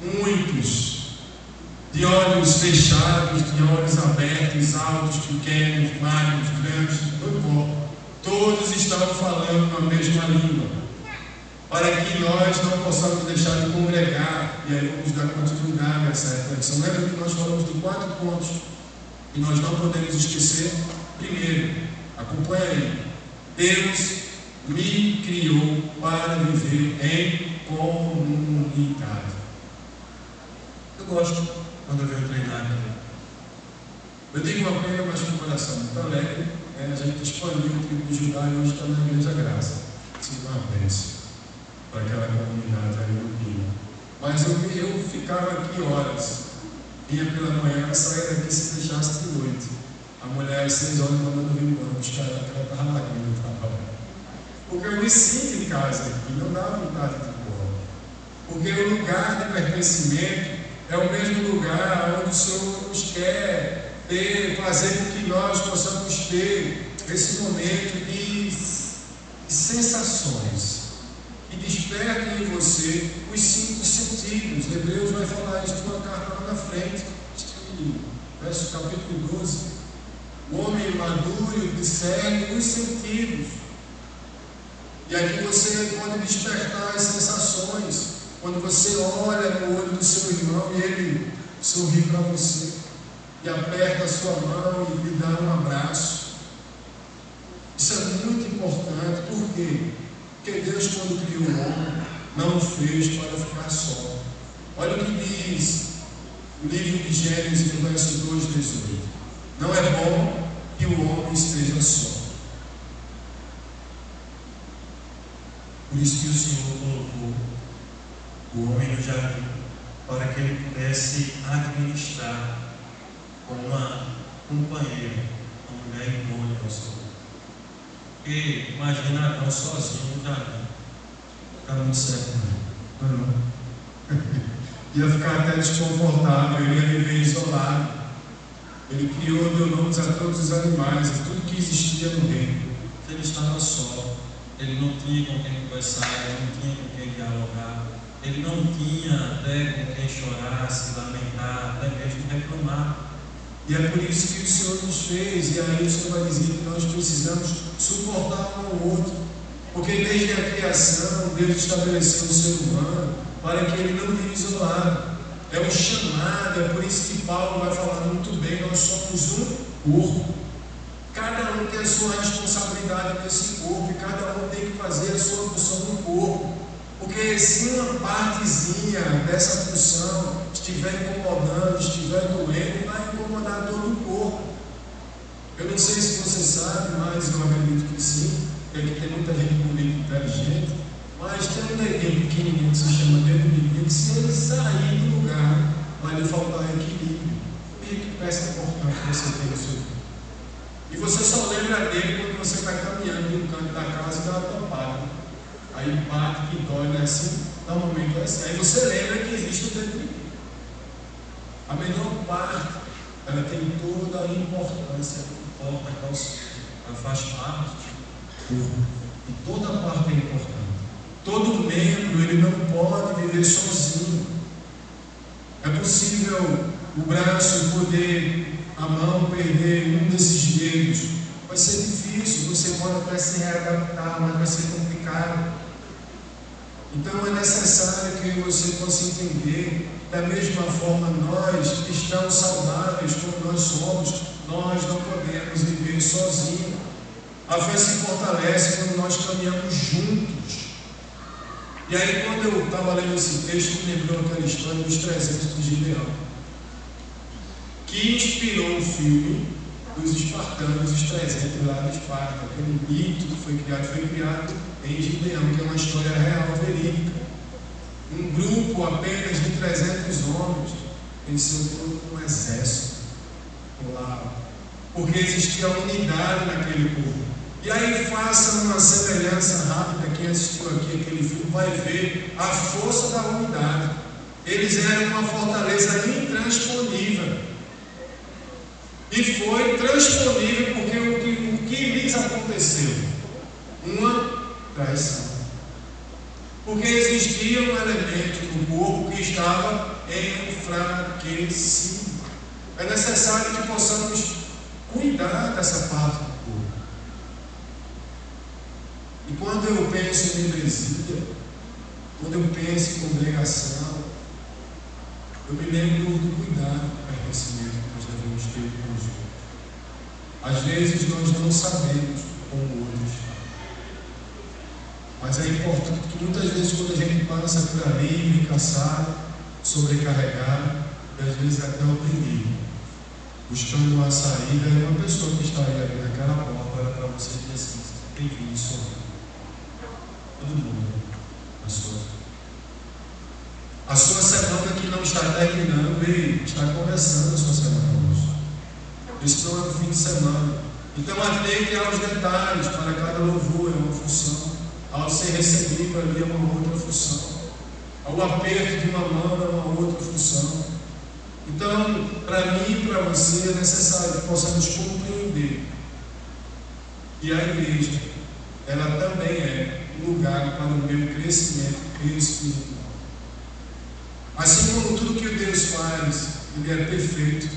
muitos, de olhos fechados, de olhos abertos, altos, pequenos, magros, grandes, não importa. Todos estão falando a mesma língua, para que nós não possamos deixar de congregar. E aí vamos dar continuidade a essa reflexão. Lembra que nós falamos de 4 pontos e nós não podemos esquecer? Primeiro, acompanha aí, Deus me criou para viver em comunidade. Eu gosto quando eu venho treinar aqui. Eu digo uma pena, mas com o coração muito alegre. A gente expandiu o tribo de Judá e hoje está na Igreja Graça. Isso é uma bênção para aquela comunidade ali no Pino. Mas eu ficava aqui horas. Vinha pela manhã, saía daqui se deixasse de 8. A mulher às 6 horas mandando vir embora buscar ela, que ela estava lá no trabalho. Porque eu me sinto em casa aqui, não dá vontade de ir embora. Porque o lugar de pertencimento é o mesmo lugar onde o Senhor nos quer ter, fazer com que nós possamos ter esse momento de sensações que despertem em você os 5 sentidos. Hebreus vai falar isso numa carta lá na frente, verso capítulo 12. O homem maduro discerne os sentidos. E aqui você pode despertar as sensações. Quando você olha no olho do seu irmão e ele sorri para você, e aperta a sua mão e lhe dá um abraço. Isso é muito importante. Por quê? Porque Deus, quando criou o homem, não o fez para ficar só. Olha o que diz o livro de Gênesis, no verso 2:18. Não é bom que o homem esteja só. Por isso que o Senhor colocou o homem no jardim, para que ele pudesse administrar com uma companheira, uma mulher idônea ao Senhor. Porque imagina Adão sozinho no jardim. Não está muito certo, não. Ia ficar até desconfortável, ele ia viver isolado. Ele criou, deu nomes a todos os animais, a tudo que existia no reino. Ele estava só. Ele não tinha com quem conversar, ele não tinha com quem dialogar. Ele não tinha até com quem chorar, se lamentar, até mesmo reclamar. E é por isso que o Senhor nos fez, e aí o Senhor vai dizer que nós precisamos suportar um ao outro. Porque desde a criação, Deus estabeleceu o ser humano para que ele não viva isolado. É um chamado, é por isso que Paulo vai falar muito bem, nós somos um corpo. Cada um tem a sua responsabilidade nesse corpo, e cada um tem que fazer a sua função no corpo. Porque se uma partezinha dessa função estiver incomodando, estiver doendo, vai incomodar todo o corpo. Eu não sei se você sabe, mas eu acredito que sim, porque aqui tem muita gente bonita e inteligente, mas tem um neguinho pequenininho que se chama dedo menino, que se ele sair do lugar, vai lhe faltar equilíbrio. E que peça importante que você tem no seu corpo. E você só lembra dele quando você está caminhando no canto da casa e dá uma topada. Aí bate, que dói, não é assim? Normalmente é assim. Aí você lembra que existe o dedo menino. A menor parte, ela tem toda a importância, não importa qual seja. Ela faz parte do corpo. E toda parte é importante. Todo membro, ele não pode viver sozinho. É possível o braço poder, a mão perder um desses dedos. Vai ser difícil, você pode até se readaptar, mas vai ser complicado. Então é necessário que você possa entender, da mesma forma nós, cristãos saudáveis como nós somos, nós não podemos viver sozinhos. A fé se fortalece quando nós caminhamos juntos. E aí, quando eu estava lendo esse texto, me lembrou aquela história dos 300 de Gibeão, que inspirou o filme dos espartanos, os 300 lá de Esparta. Aquele mito que foi criado em Gibeão, que é uma história real, verídica. Um grupo apenas de 300 homens venceu todo um exército lá, porque existia unidade naquele povo. E aí faça uma semelhança rápida, quem assistiu aqui aquele filme vai ver a força da unidade. Eles eram uma fortaleza intransponível. E foi transponível porque o que lhes aconteceu? Uma traição. Porque existia um elemento no corpo que estava enfraquecido. É necessário que possamos cuidar dessa parte do corpo. E quando eu penso em membresia, quando eu penso em congregação, eu me lembro do cuidado do pertencimento que nós devemos ter com os outros. Às vezes nós não sabemos como o outro está. Mas é importante que muitas vezes quando a gente passa por ali, cansado, sobrecarregado, e às vezes até oprimido, buscando uma saída, e uma pessoa que está ali naquela porta olha para você e diz assim: bem-vindo, sorrindo. Todo mundo na sua vida. A sua semana que não está terminando, e está começando a sua semana hoje. Isso não é o fim de semana. Então atente aos detalhes, para cada louvor é uma função. Ao ser recebido ali é uma outra função. Ao aperto de uma mão é uma outra função. Então, para mim e para você é necessário que possamos compreender. E a igreja, ela também é um lugar para o meu crescimento espiritual. Assim como tudo que Deus faz, Ele é perfeito.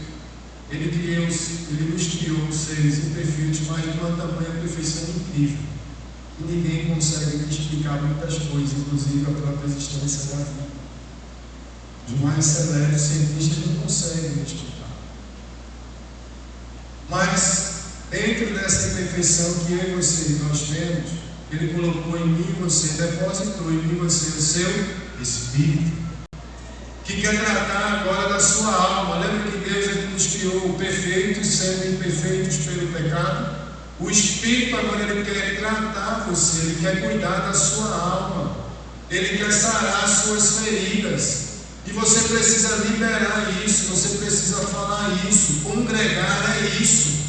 Ele nos criou seres imperfeitos, mas de uma tamanha perfeição incrível. E ninguém consegue explicar muitas coisas, inclusive a própria existência da vida. Os mais severos cientistas não conseguem explicar. Mas, dentro dessa imperfeição que eu e você nós temos, Ele colocou em mim e você, depositou em mim e você o seu Espírito, que quer tratar agora da sua alma. Lembra que Deus nos criou perfeitos, sendo imperfeitos pelo pecado? O Espírito agora Ele quer tratar você, Ele quer cuidar da sua alma, Ele quer sarar as suas feridas. E você precisa liberar isso, você precisa falar isso. Congregar é isso.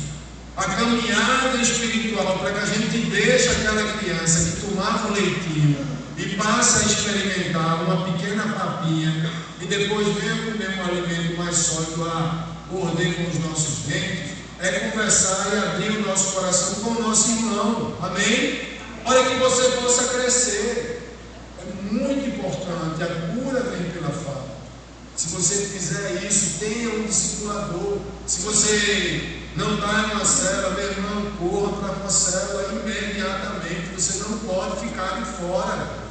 A caminhada espiritual, para que a gente deixe aquela criança que tomava o leitinho e passa a experimentar uma pequena papinha e depois venha comer um alimento mais sólido a morder com os nossos dentes, é conversar e abrir o nosso coração com o nosso irmão. Amém? Para que você possa crescer. É muito importante. A cura vem pela fala. Se você fizer isso, tenha um discipulador. Se você não está em uma célula, meu irmão, corra para uma célula imediatamente. Você não pode ficar de fora.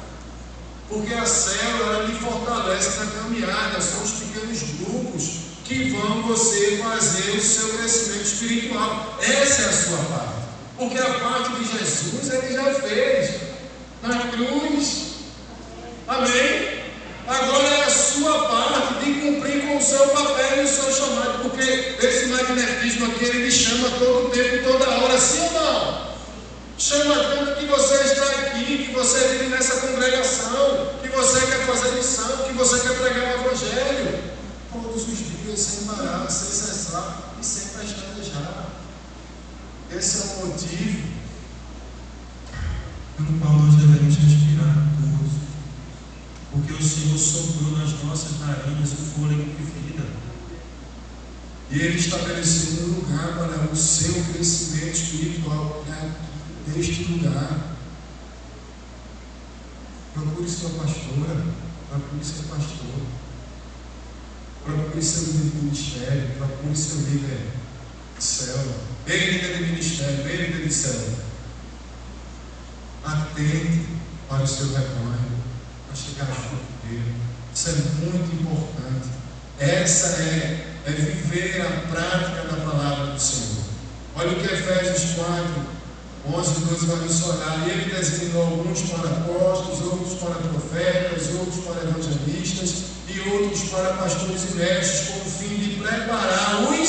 Porque a célula, ela lhe fortalece na caminhada. São os pequenos grupos que vão você fazer o seu crescimento espiritual. Essa é a sua parte. Porque a parte de Jesus Ele já fez na cruz. Amém? Agora é a sua parte de cumprir com o seu papel e o seu chamado. Porque esse magnetismo aqui, ele me chama todo tempo, toda hora, sim ou não? Chama tanto que você está aqui, que você vive nessa congregação, que você quer fazer missão, que você quer pregar o Evangelho. Todos os dias, sem parar, sem cessar e sem pestanejar. Esse é o motivo pelo qual nós devemos respirar todos. Porque o Senhor soprou nas nossas narinas o fôlego de vida. E Ele estabeleceu um lugar para o seu crescimento espiritual, neste lugar. Procure sua pastora, procure seu pastor, procure seu líder de ministério, procure seu líder de célula, bem líder de ministério, bem líder de célula. Atente para o seu rebanho, para chegar junto dele. Isso é muito importante. Essa é viver a prática da palavra do Senhor. Olha o que Efésios 4, 11 e 12 vai mencionar, e ele designou alguns para apóstolos, outros para profetas, outros para evangelistas e outros para pastores e mestres, com o fim de preparar os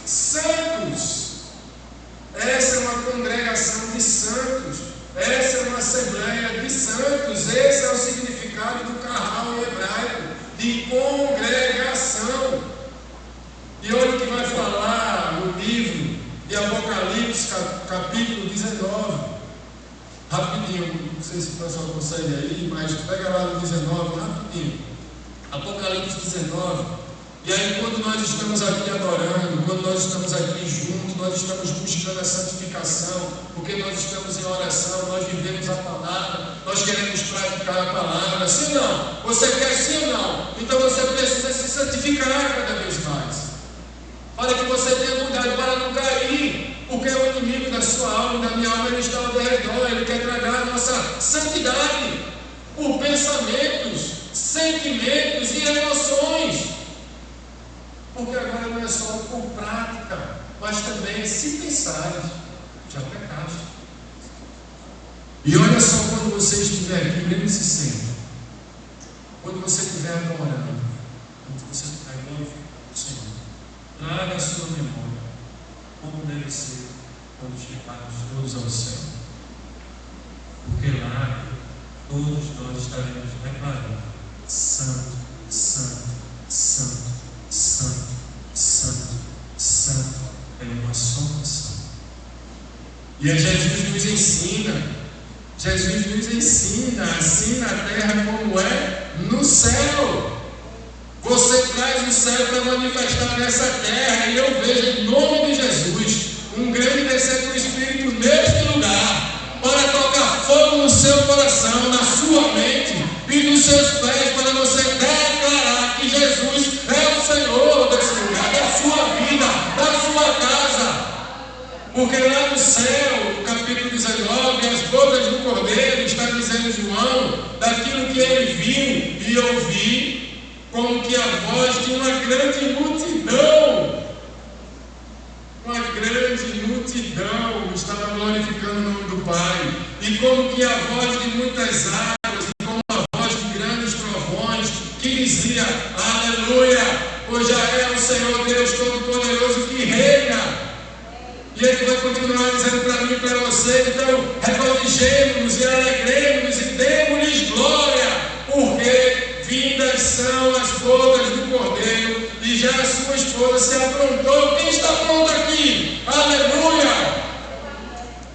santos. Essa é uma congregação de santos, essa é uma assembleia de santos, esse é o significado do carral em hebraico, de congregação. E olha o que vai falar o livro de Apocalipse, capítulo 19. Rapidinho, não sei se o pessoal consegue aí, mas pega lá no 19, rapidinho. Apocalipse 19. E aí, quando nós estamos aqui adorando, quando nós estamos aqui juntos, nós estamos buscando a santificação, porque nós estamos em oração, nós vivemos a palavra, nós queremos praticar a palavra, sim ou não? Você quer sim ou não? Então você precisa se santificar cada vez mais, para que você tenha cuidado para não cair, porque o inimigo da sua alma e da minha alma, ele está ao redor, ele quer tragar a nossa santidade por pensamentos, sentimentos e emoções. Porque agora não é só por prática, mas também se pensares, já pecaste. E olha só, quando você estiver aqui, lembre-se sempre, quando você estiver adorando, quando você estiver glorificando o Senhor, traga a sua memória, como deve ser quando chegarmos todos ao céu. Porque lá, todos nós estaremos declarando: Santo, Santo, Santo, Santo, Santo, Santo, é uma só nação. E a Jesus nos ensina, assim na terra como é no céu. Você traz o céu para manifestar nessa terra, e eu vejo em nome de Jesus um grande descer do Espírito neste lugar, para tocar fogo no seu coração, na sua mente e nos seus pés, para você declarar que Jesus é o Senhor desse lugar, da sua vida, da sua casa. Porque lá no céu, no capítulo 19, as bodas do Cordeiro, está dizendo João, daquilo que ele viu e ouviu, como que a voz de uma grande multidão. Uma grande multidão estava glorificando o nome do Pai. E como que a voz de muitas águas, e como a voz de grandes trovões, que dizia: aleluia, pois já é o Senhor Deus Todo-Poderoso que reina. E ele vai continuar dizendo para mim e para você: então regozijemos e alegremos e demos-lhes glória, porque vindas são as bodas do Cordeiro, e já a sua esposa se aprontou. Quem está pronto aqui? Aleluia!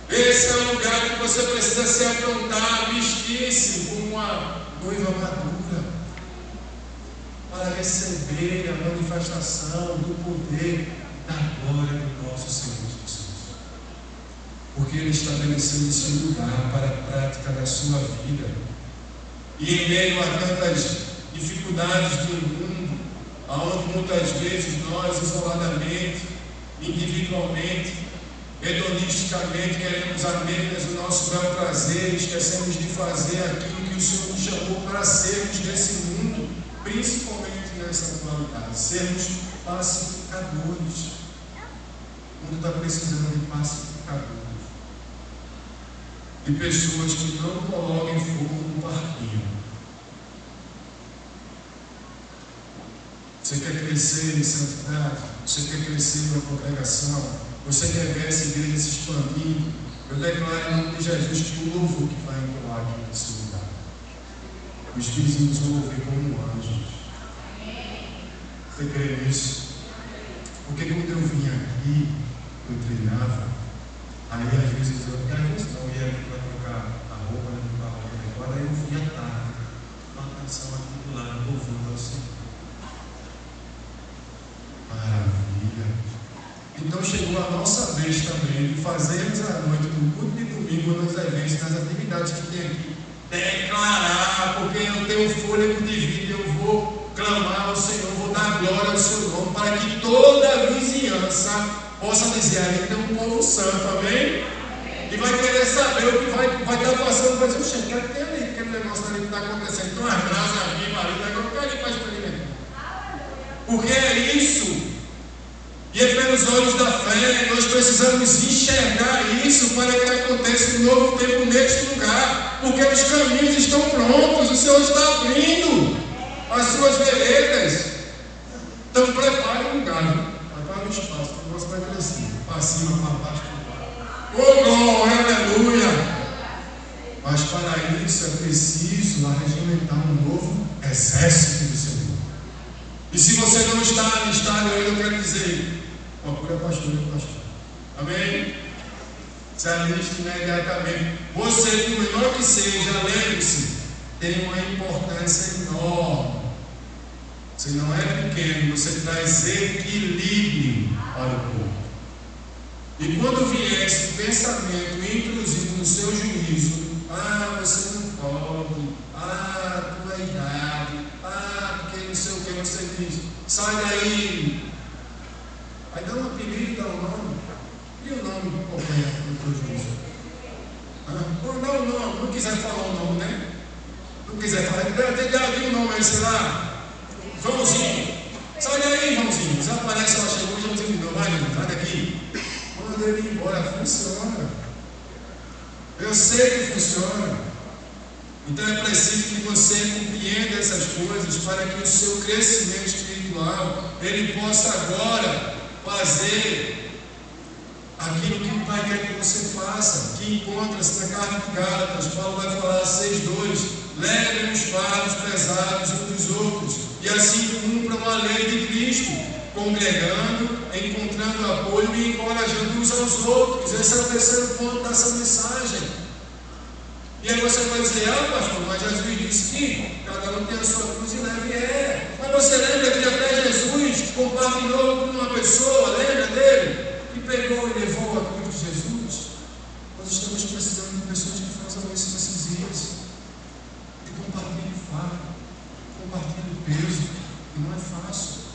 Esse é o lugar que você precisa se aprontar, vestir-se como uma noiva madura, para receber a manifestação do poder da glória do nosso Senhor Jesus. Porque Ele estabeleceu esse lugar para a prática da sua vida. E em meio a tantas dificuldades do mundo, aonde muitas vezes nós, isoladamente, individualmente, hedonisticamente, queremos apenas o nosso bel prazer, esquecemos de fazer aquilo que o Senhor nos chamou para sermos desse mundo, principalmente nessa atualidade, sermos pacificadores. O mundo está precisando de pacificadores, de pessoas que não coloquem fogo no parquinho. Você quer crescer em santidade? Você quer crescer na congregação? Você quer ver essa igreja se expandindo? Eu declaro em nome de Jesus que o louvor que vai entoar aqui nesse lugar, os vizinhos vão ouvir como anjos. Você crê nisso? Porque quando eu vinha aqui, eu treinava, aí às vezes eu ia aqui para trocar a roupa, né, trocar a roupa agora, aí eu vinha tarde, uma canção aqui do lado, louvando ao Senhor. Maravilha! Então chegou a nossa vez também de fazermos a noite do culto de domingo, nos eventos, nas atividades que tem aqui, declarar, porque eu tenho fôlego de vida, eu vou clamar ao Senhor, vou dar glória ao seu nome, para que toda a vizinhança possa dizer: ali tem um povo santo, amém? E vai querer saber o que vai estar passando, vai dizer: oxe, o que tem ali, aquele negócio ali que está acontecendo, tem umas brasas ali, marido, agora eu quero ir para experimentar. Porque é isso. E é pelo os olhos da fé. Nós precisamos enxergar isso para que aconteça um novo tempo neste lugar, porque os caminhos estão prontos, o Senhor está abrindo as suas veredas. Então prepare o lugar, prepare o espaço, o negócio vai crescer, para cima, para baixo, para baixo. Oh glória, aleluia! Mas para isso é preciso arregimentar um novo exército do Senhor. E se você não está alistado ainda, eu quero dizer, procura pastor e pastor. Amém? Se aliste imediatamente. Você, por menor que seja, lembre-se, tem uma importância enorme. Você não é pequeno, você traz equilíbrio para o povo. E quando vier esse pensamento intrusivo no seu juízo, você não pode, tu é idade, porque não sei o que você diz, sai daí. Aí dá um apelido, dá um nome, e o nome qualquer no teu juízo. Não quiser falar o nome, né? Não quiser falar, tem um nome aí, sei lá, Joãozinho. Sai daí, Joãozinho. Você aparece lá, chegou, Joãozinho, não vai, sai daqui. Manda ele embora, funciona. Eu sei que funciona. Então é preciso que você compreenda essas coisas para que o seu crescimento espiritual ele possa agora fazer aquilo que o Pai quer que você faça, que encontra-se na carta de Gálatas. Paulo vai falar 6:2: levem os fardos pesados uns dos outros e assim cumpram a lei de Cristo, congregando, encontrando apoio e encorajando uns aos outros. Esse é o terceiro ponto dessa mensagem. E aí você vai dizer, pastor, mas Jesus disse que cada um tem a sua cruz e leve. Mas você lembra que até Jesus compartilhou com uma pessoa, lembra dele? Que pegou e levou a cruz de Jesus? Nós estamos precisando de pessoas que façam isso nesses dias. Que compartilhem o fardo, compartilhem o peso. E não é fácil.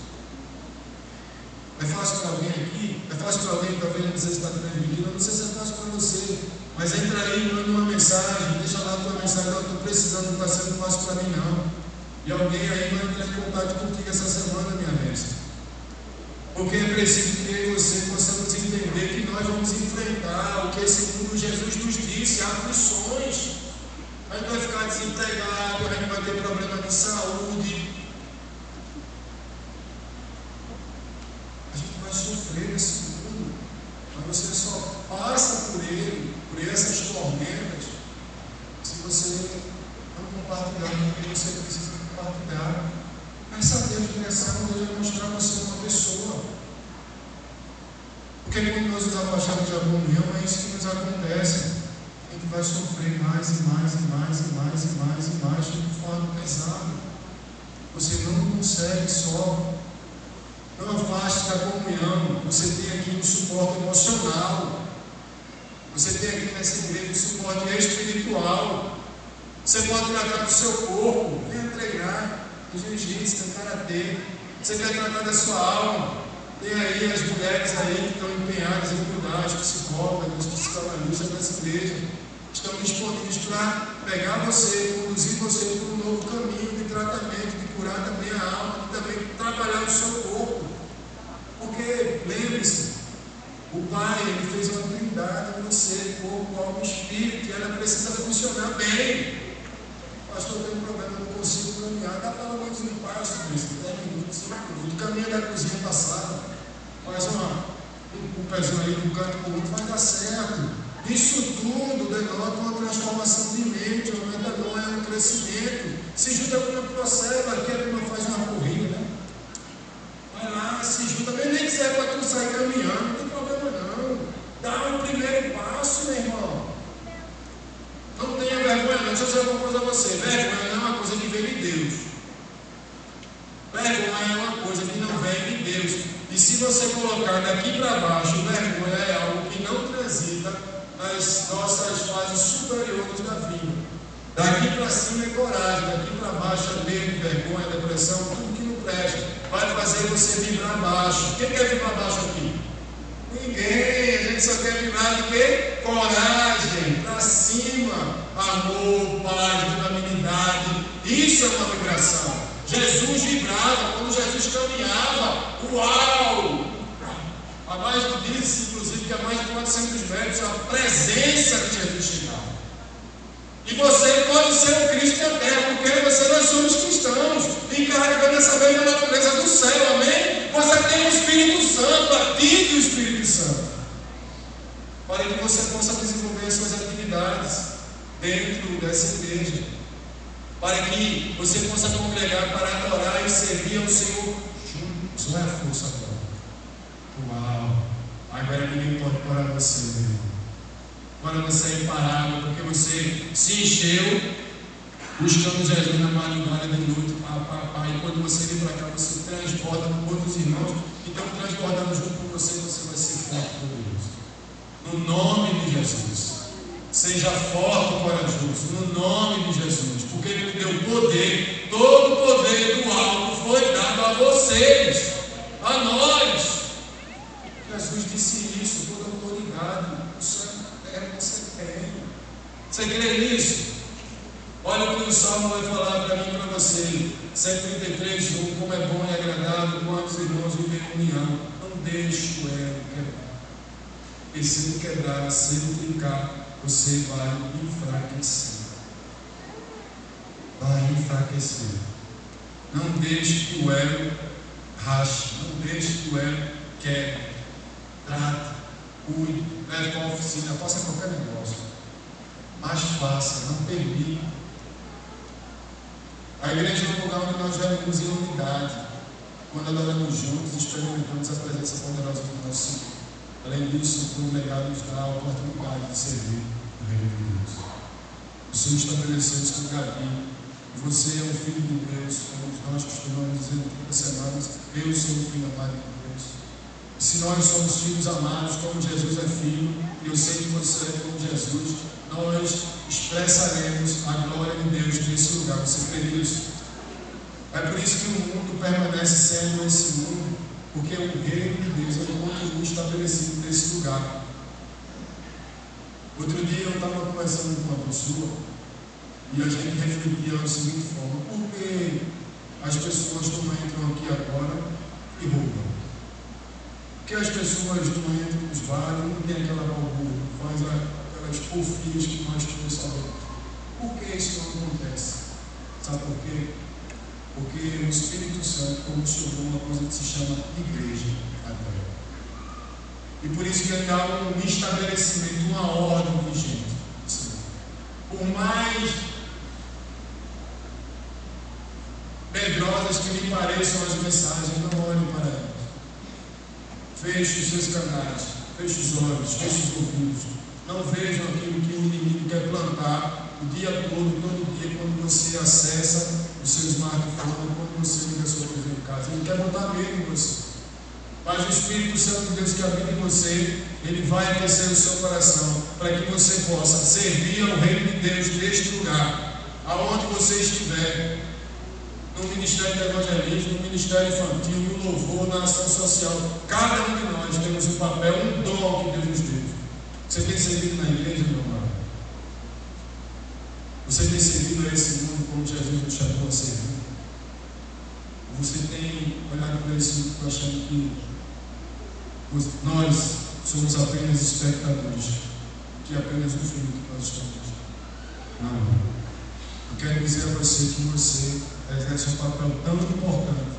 É fácil para alguém aqui? É fácil para alguém que está vendo dizer que está transmitindo? Eu não sei se é fácil para você. Mas entra aí, manda uma mensagem, deixa lá a tua mensagem, eu estou precisando, não está sendo fácil para mim não. E alguém aí vai entrar em contato contigo essa semana, minha bênção. Porque é preciso que eu e você possamos entender que nós vamos enfrentar o que segundo Jesus nos disse, aflições. A gente vai ficar desempregado, a gente vai ter problema de saúde. A gente vai sofrer nesse mundo, mas você só passa por ele, por essas tormentas, se você não compartilhar o que você precisa compartilhar. Peça a Deus direção, Deus vai mostrar você uma pessoa. Porque quando nós nos afastamos da comunhão, é isso que nos acontece. A gente vai sofrer mais e mais e mais e mais e mais e mais de forma pesada. Você não consegue só. Não afaste da comunhão. Você tem aqui um suporte emocional. Você tem aqui nessa igreja um suporte espiritual. Você pode tratar do seu corpo. Venha treinar no jiu-jitsu, no karatê. Você quer tratar da sua alma. Tem aí as mulheres aí que estão empenhadas em cuidar, as psicólogas, os psicanalistas dessa igreja. Estão disponíveis para pegar você, conduzir você para um novo caminho de tratamento, de curar também a alma, de também trabalhar o seu corpo. Porque, lembre-se, o Pai, Ele fez uma trindade em você, corpo, alma e espírito, e ela precisa funcionar bem. Pastor, eu tenho um problema, eu não consigo caminhar. Dá pelo menos um passo, 10 minutos, 5 minutos. Caminha da cozinha passada, faz um pezinho aí de um canto para o outro, vai dar certo. Isso tudo denota uma transformação de mente, uma metanoia, um crescimento. Se junta com uma processa, aqui a turma faz uma corrida, né? Vai lá, se junta, nem que serve para tu sair caminhando, não tem problema não. Dá o primeiro passo, meu irmão. Não tenha vergonha não. Deixa eu dizer uma coisa a você. Vergonha não é uma coisa que vem de Deus. Vergonha é uma coisa que não vem de Deus. E se você colocar daqui para baixo, vergonha é algo que não transita nas nossas fases superiores da vida. Daqui para cima é coragem, daqui para baixo é medo, vergonha, depressão, tudo que não presta. Vai fazer você vibrar baixo. Quem quer vibrar baixo aqui? Ninguém. A gente só quer vibrar de quê? Coragem, para cima, amor, paz, durabilidade. Isso é uma vibração. Jesus vibrava quando Jesus caminhava. Uau! A diz, inclusive, que é mais de 400 metros, a presença de Jesus chegar. E você pode ser o Cristo na terra, porque nós somos cristãos, e carregando essa mesma natureza do céu, amém? Você tem o Espírito Santo, ative o Espírito Santo, para que você possa desenvolver as suas atividades dentro dessa igreja, para que você possa congregar para adorar e servir ao Senhor juntos. Não é a força agora. Uau! Agora ninguém pode parar você, meu irmão. Agora você é imparável, porque você se encheu buscando Jesus na madrugada de noite, e quando você vem para cá, você transborda com outros irmãos que estão transbordando junto com você, você vai ser forte por Deus. No nome de Jesus. Seja forte e corajoso, no nome de Jesus, porque Ele deu poder, todo o poder do alto foi dado a vocês, a nós. Jesus disse isso, toda autoridade, o céu e a terra você tem. Você crê nisso? Olha o que o Salmo vai falar para mim e para você, 133, como é bom e agradável quando os irmãos vivem em união. Não deixe o elo quebrar, e se ele quebrar, se ele trincar, você vai enfraquecer. Vai enfraquecer. Não deixe que o elo rache. Não deixe que o elo quebre. Trate, cuide, leve para a oficina, faça qualquer negócio. Mas faça, não permita. A igreja é um lugar onde nós vivemos em unidade. Quando adoramos juntos, experimentamos a presença poderosa do nosso Senhor. Além disso, o legado nos dá a oportunidade de servir o Reino de Deus. O Senhor estabeleceu isso com Gabi. E você é um filho de Deus, como nós costumamos dizer em 30 semanas, eu sou um filho amado de Deus. E se nós somos filhos amados, como Jesus é filho, e eu sei que você é como Jesus, nós expressaremos a glória de Deus nesse lugar. Você crê nisso? É por isso que o mundo permanece sendo esse mundo, porque o reino de Deus é um mundo estabelecido nesse lugar. Outro dia eu estava conversando com uma pessoa e a gente refletia da seguinte forma: por que as pessoas não entram aqui agora e roubam? Por que as pessoas não entram nos bares, não tem aquela balbúrdia, faz aquelas porfias que nós todos sabemos? Por que isso não acontece? Sabe por quê? Porque o Espírito Santo comissionou uma coisa que se chama igreja na terra. E por isso que há um estabelecimento, uma ordem vigente. Por mais medrosas que lhe pareçam as mensagens, não olhem para elas. Feche os seus canais, feche os olhos, feche os ouvidos. Não vejam aquilo que o inimigo quer plantar o dia todo dia, quando você acessa o seu smartphone, quando você liga a sua TV em casa. Ele quer botar medo em você. Mas o Espírito Santo de Deus que habita em você, ele vai aquecer o seu coração, para que você possa servir ao reino de Deus neste lugar, aonde você estiver, no ministério de evangelismo, no ministério infantil, no louvor, na ação social. Cada um de nós temos um papel, um dom que Deus nos deu. Você tem servido na igreja, meu amado? Você tem servido a esse mundo como Jesus nos chamou a servir? Você tem olhado para esse mundo achando que nós somos apenas espectadores, que é apenas um filme que nós estamos? Não. Eu quero dizer a você que você exerce um papel tão importante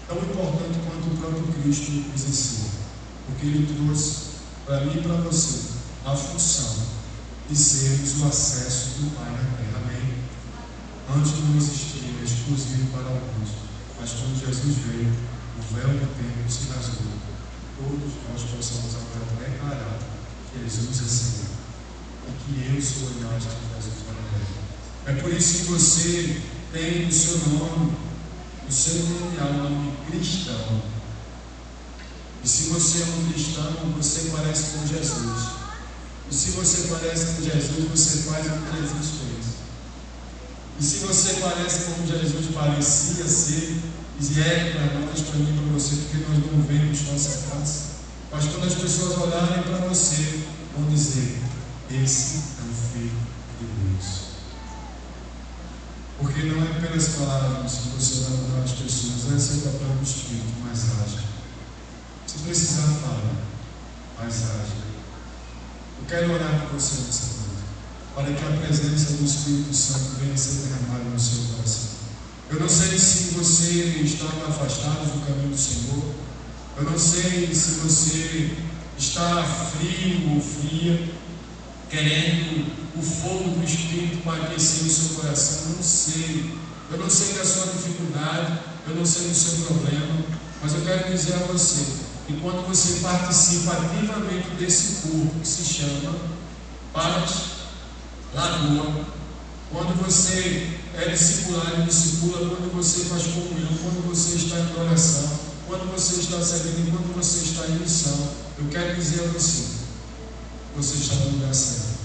quanto o próprio Cristo exerceu, porque Ele trouxe para mim e para você a função de sermos o acesso do Pai na terra. Amém? Antes não existia, exclusivo para alguns, mas quando Jesus veio, o véu do templo se rasgou. Todos nós possamos agora declarar que Jesus é Senhor e que eu sou a imagem de Jesus para a terra. É por isso que você tem no seu nome, no seu nome cristão. E se você é um cristão, você parece com Jesus. E se você parece com Jesus, você faz o que Jesus fez. E se você parece como Jesus parecia ser, e é para nós, para mim, para você, porque nós não vemos nossa face. Mas quando as pessoas olharem para você, vão dizer: esse é o Filho de Deus. Porque não é pelas palavras que você vai mudar as pessoas, é seu papel no Espírito, mas haja. Se precisar, fala. mais ágil. Eu quero orar por você nessa noite, para que a presença do Espírito Santo venha ser derramada no seu coração. Eu não sei se você está afastado do caminho do Senhor. Eu não sei se você está frio ou fria, querendo o fogo do Espírito para aquecer o seu coração. Eu não sei. Eu não sei da sua dificuldade, eu não sei do seu problema, mas eu quero dizer a você que quando você participa ativamente desse corpo que se chama Paz Lagoa, quando você é discipulado e discipula, quando você faz comunhão, quando você está em oração, quando você está servindo, quando você está em missão, eu quero dizer a você, você está no lugar certo.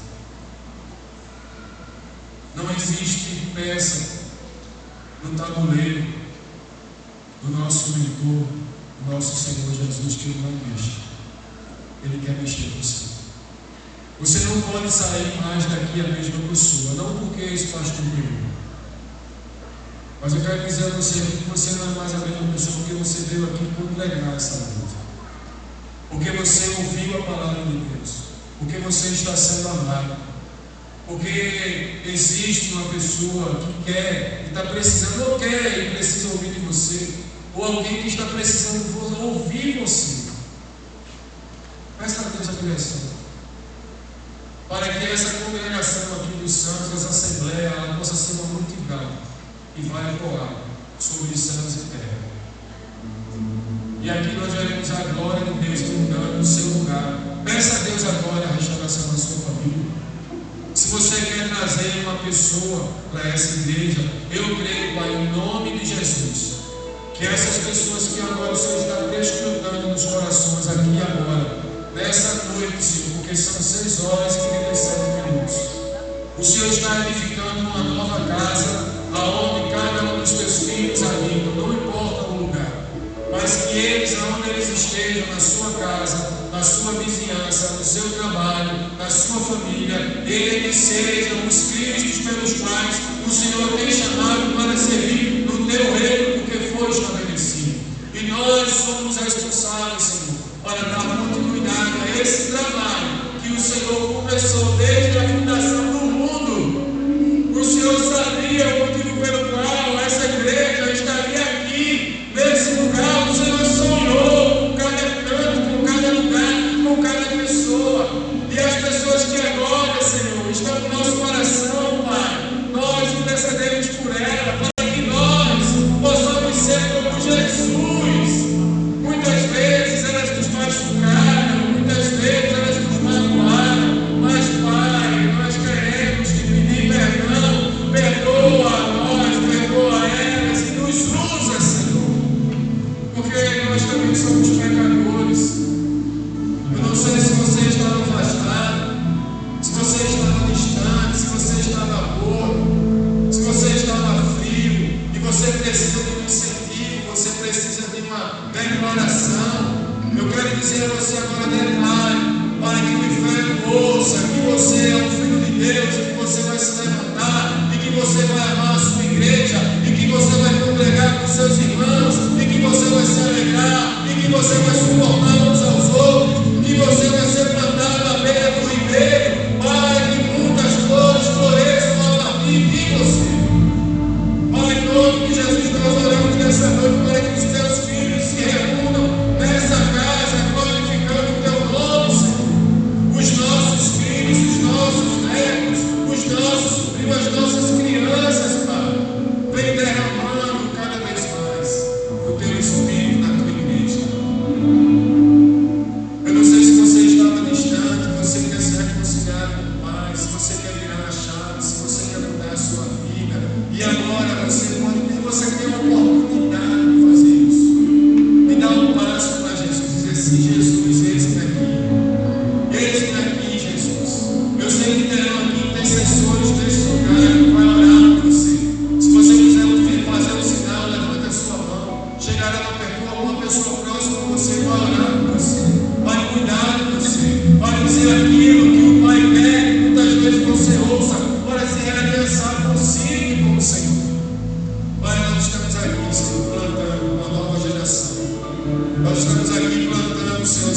Não existe peça no tabuleiro do nosso mentor, do nosso Senhor Jesus, que Ele não mexe. Ele quer mexer com você. Você não pode sair mais daqui a mesma pessoa, não porque isso faz comigo, mas eu quero dizer a você que você não é mais a mesma pessoa, porque você veio aqui congregar essa noite, porque você ouviu a palavra de Deus, porque você está sendo amado, porque existe uma pessoa que quer, que está precisando, ou quer e precisa ouvir de você, ou alguém que está precisando ouvir você. Peça a Deus a direção, para que essa congregação aqui dos santos, essa assembleia, ela possa ser uma multidão que vai voar sobre os céus e terra. E aqui nós veremos a glória de Deus inundando no seu lugar. Peça a Deus agora a restauração da sua família. Se você quer trazer uma pessoa para essa igreja, eu creio, Pai, em nome de Jesus, que essas pessoas que agora o Senhor está prescrutando nos corações aqui agora, nessa noite, Senhor, porque são 6 horas e 37 minutos. O Senhor está edificando uma nova casa, aonde cada um dos teus filhos habitam, não importa o lugar, mas que eles, aonde eles estejam, na sua casa, na sua vizinhança, no seu trabalho, na sua família, eles sejam os Cristos pelos quais o Senhor tem chamado para servir no teu reino, porque foi estabelecido. E nós somos responsáveis, Senhor, para dar continuidade a esse trabalho que o Senhor começou desde a fundação do mundo. O Senhor sabia o motivo pelo qual essa igreja estaria aqui, nesse lugar. O Senhor sonhou com cada canto, com cada lugar, com cada pessoa. E as pessoas que agora, Senhor, estão no nosso coração, Pai, nós intercedemos por ela, para que nós possamos ser como Jesus. Muitas vezes elas nos machucaram, muitas vezes elas nos magoaram, mas, Pai, nós queremos te pedir perdão. Perdoa a nós, perdoa elas e nos usa, Senhor, porque nós também somos pecadores. Eu não sei se você estava afastado, se você estava distante, se você estava morto, se você estava frio e você precisa de um incentivo, você precisa de uma declaração. Eu quero dizer a você agora, declare, para que o inferno ouça que você é um filho de Deus, e que você vai se levantar, e que você vai amar a sua igreja, e que você vai congregar com seus irmãos, e que você vai se alegrar, e que você vai suportar uns aos outros, que você vai ser plantado à beira do ribeiro, para que muitas flores floresçam a partir de você. Pai, em nome de Jesus, nós oramos nessa noite para que os teus filhos se reúnam nessa casa, glorificando o teu nome, Senhor. Os nossos filhos, os nossos netos, os nossos sobrinhos, as nossas crianças, Pai, vem derramando cada vez mais o teu Espírito na tua igreja. Eu não sei se você estava distante, você quer ser reconciliado com o Pai, se você quer virar a chave, se você quer mudar a sua vida, e agora você tem a oportunidade de fazer isso, e dar um passo para Jesus, dizer assim: Jesus, eis-me aqui, Jesus. Eu sei que terão aqui intercessores desse lugar que vai orar por você. Se você quiser fazer um sinal, levanta a sua mão, chegará perto de alguma pessoa próxima de você, vai orar por você, vai cuidar de você, vai dizer aquilo que o Pai quer, que muitas vezes você ouça, para se realiançar consigo e com o Senhor. Pai, nós estamos aqui, Senhor, plantando uma nova geração. Nós estamos aqui plantando, Senhor,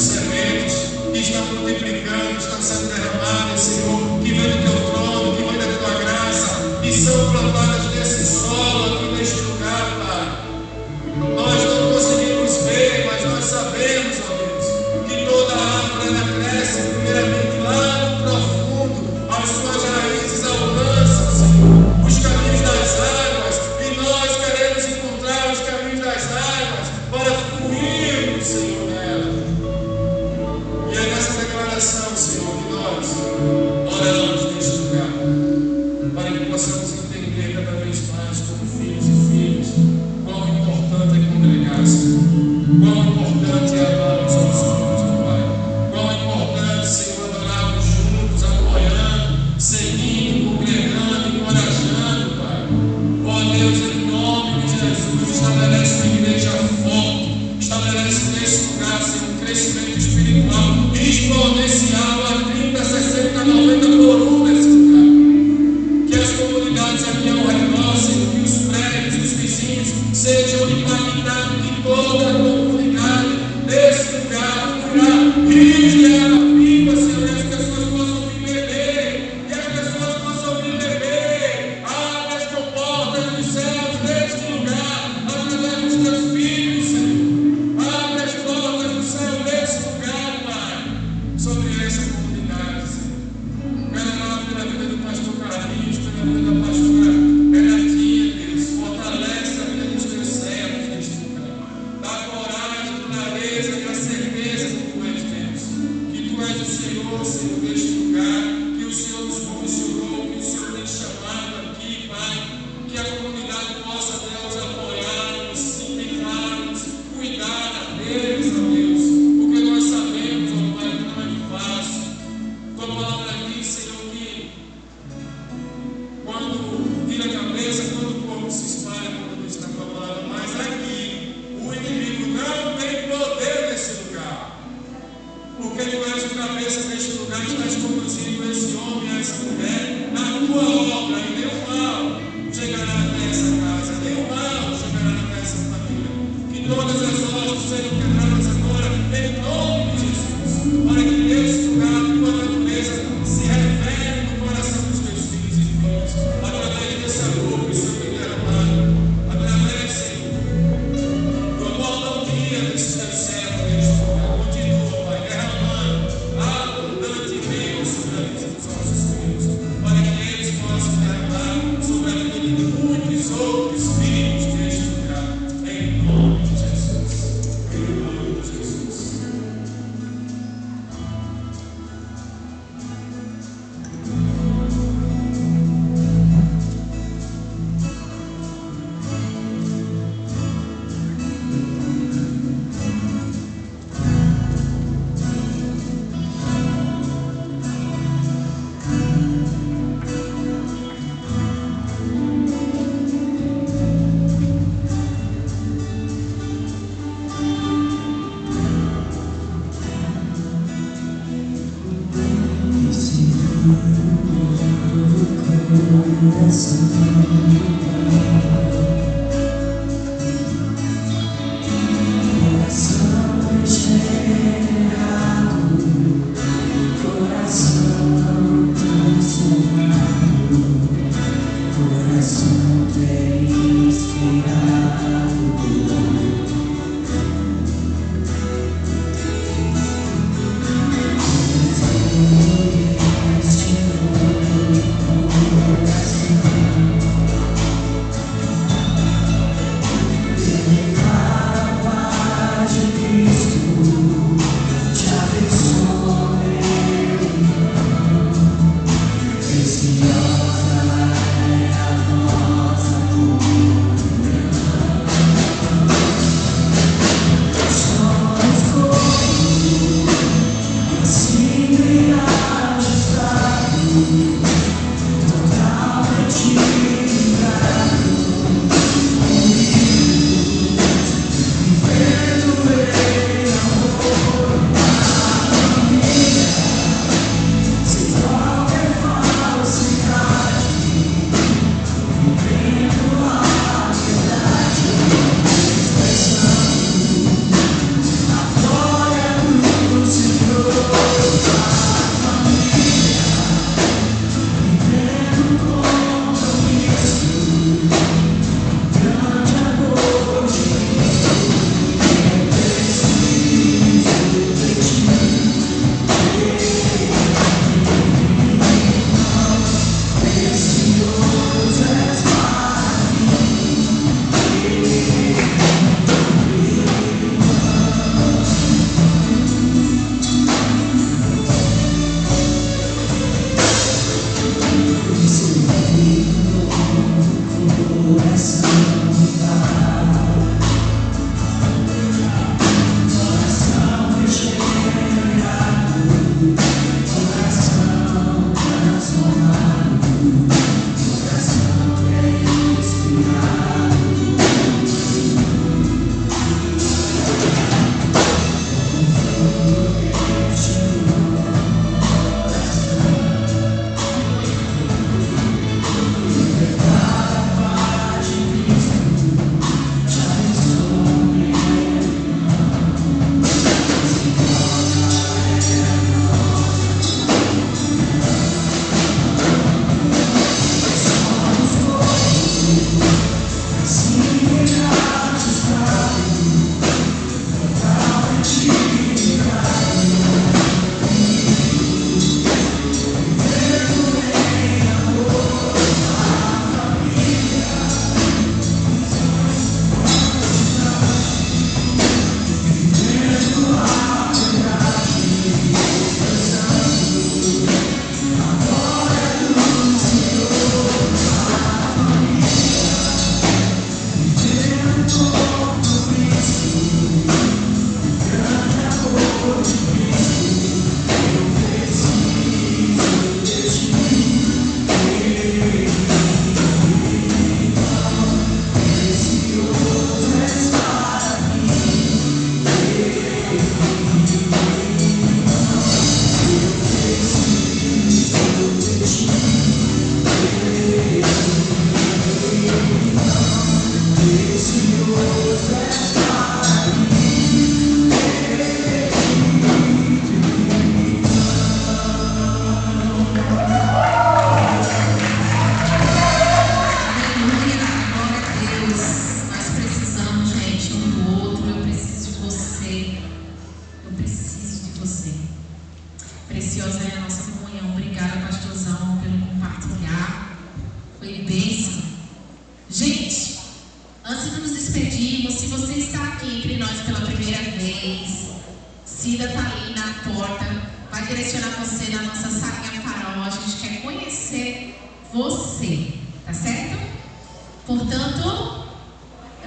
rios de água viva, Senhor, e as pessoas possam vir beber, e as pessoas possam vir beber. Abre as comportas dos céus neste lugar, através dos teus filhos, Senhor. Abre as portas do céu neste lugar, Pai, sobre essa comunidade, Senhor. Quero orar pela vida do pastor Carlinhos, pela vida da pastora Renatinha, Deus. Fortalece a vida dos teus servos neste lugar. Dá coragem, clareza e a certeza que tu és Deus. Que tu és o Senhor, Senhor, deste lugar. Que o Senhor nos comissionou, que o Senhor tem chamado aqui, Pai. Que a comunidade possa, Deus, apoiar-nos, inclinar-nos, cuidar deles, ó Deus. Porque nós sabemos, ó Pai, que não é fácil. Tua palavra diz, Senhor, que quando vira a cabeça, todo o corpo se espalha, como diz na tua palavra. Mas aqui, o inimigo não tem poder nesse lugar. Porque tu és o cabeça neste lugar, estás conduzindo esse homem e essa mulher na tua obra, e nenhum mal chegará até essa casa, nenhum mal chegará até essa família. Que todas as hostes sejam quebradas agora, em nome de Jesus, para que nesse lugar a tua natureza se revele no coração dos teus filhos e filhas, através desse amor que o Senhor tem derramado, através, Senhor, do mordomia desses teus servos neste lugar. Continua, Pai, derramando abundantemente sobre a vida dos nossos filhos, para que eles possam derramar sobre a vida de muitos outros filhos deste lugar, em nome de Jesus. Em nome de Jesus. você. Preciosa é a nossa comunhão. Obrigada, pastorzão, pelo compartilhar. Foi bênção. Gente, antes de nos despedirmos, se você está aqui entre nós pela primeira vez, Cida está ali na porta, vai direcionar você na nossa salinha farol. A gente quer conhecer você, tá certo? Portanto,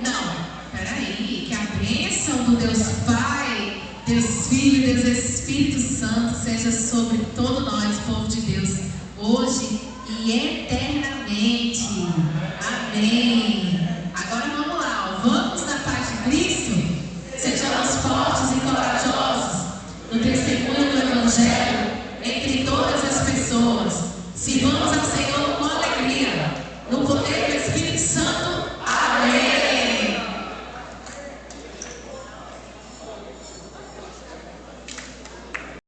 não, peraí, que a bênção do Deus Pai, Deus Filho e Deus Espírito Santo seja sobre todos nós, povo de Deus, hoje e eternamente. Amém. Agora vamos lá, ó. Vamos na paz de Cristo, sejamos fortes e corajosos no testemunho do Evangelho entre todas as pessoas. Sirvamos ao Senhor com alegria, no poder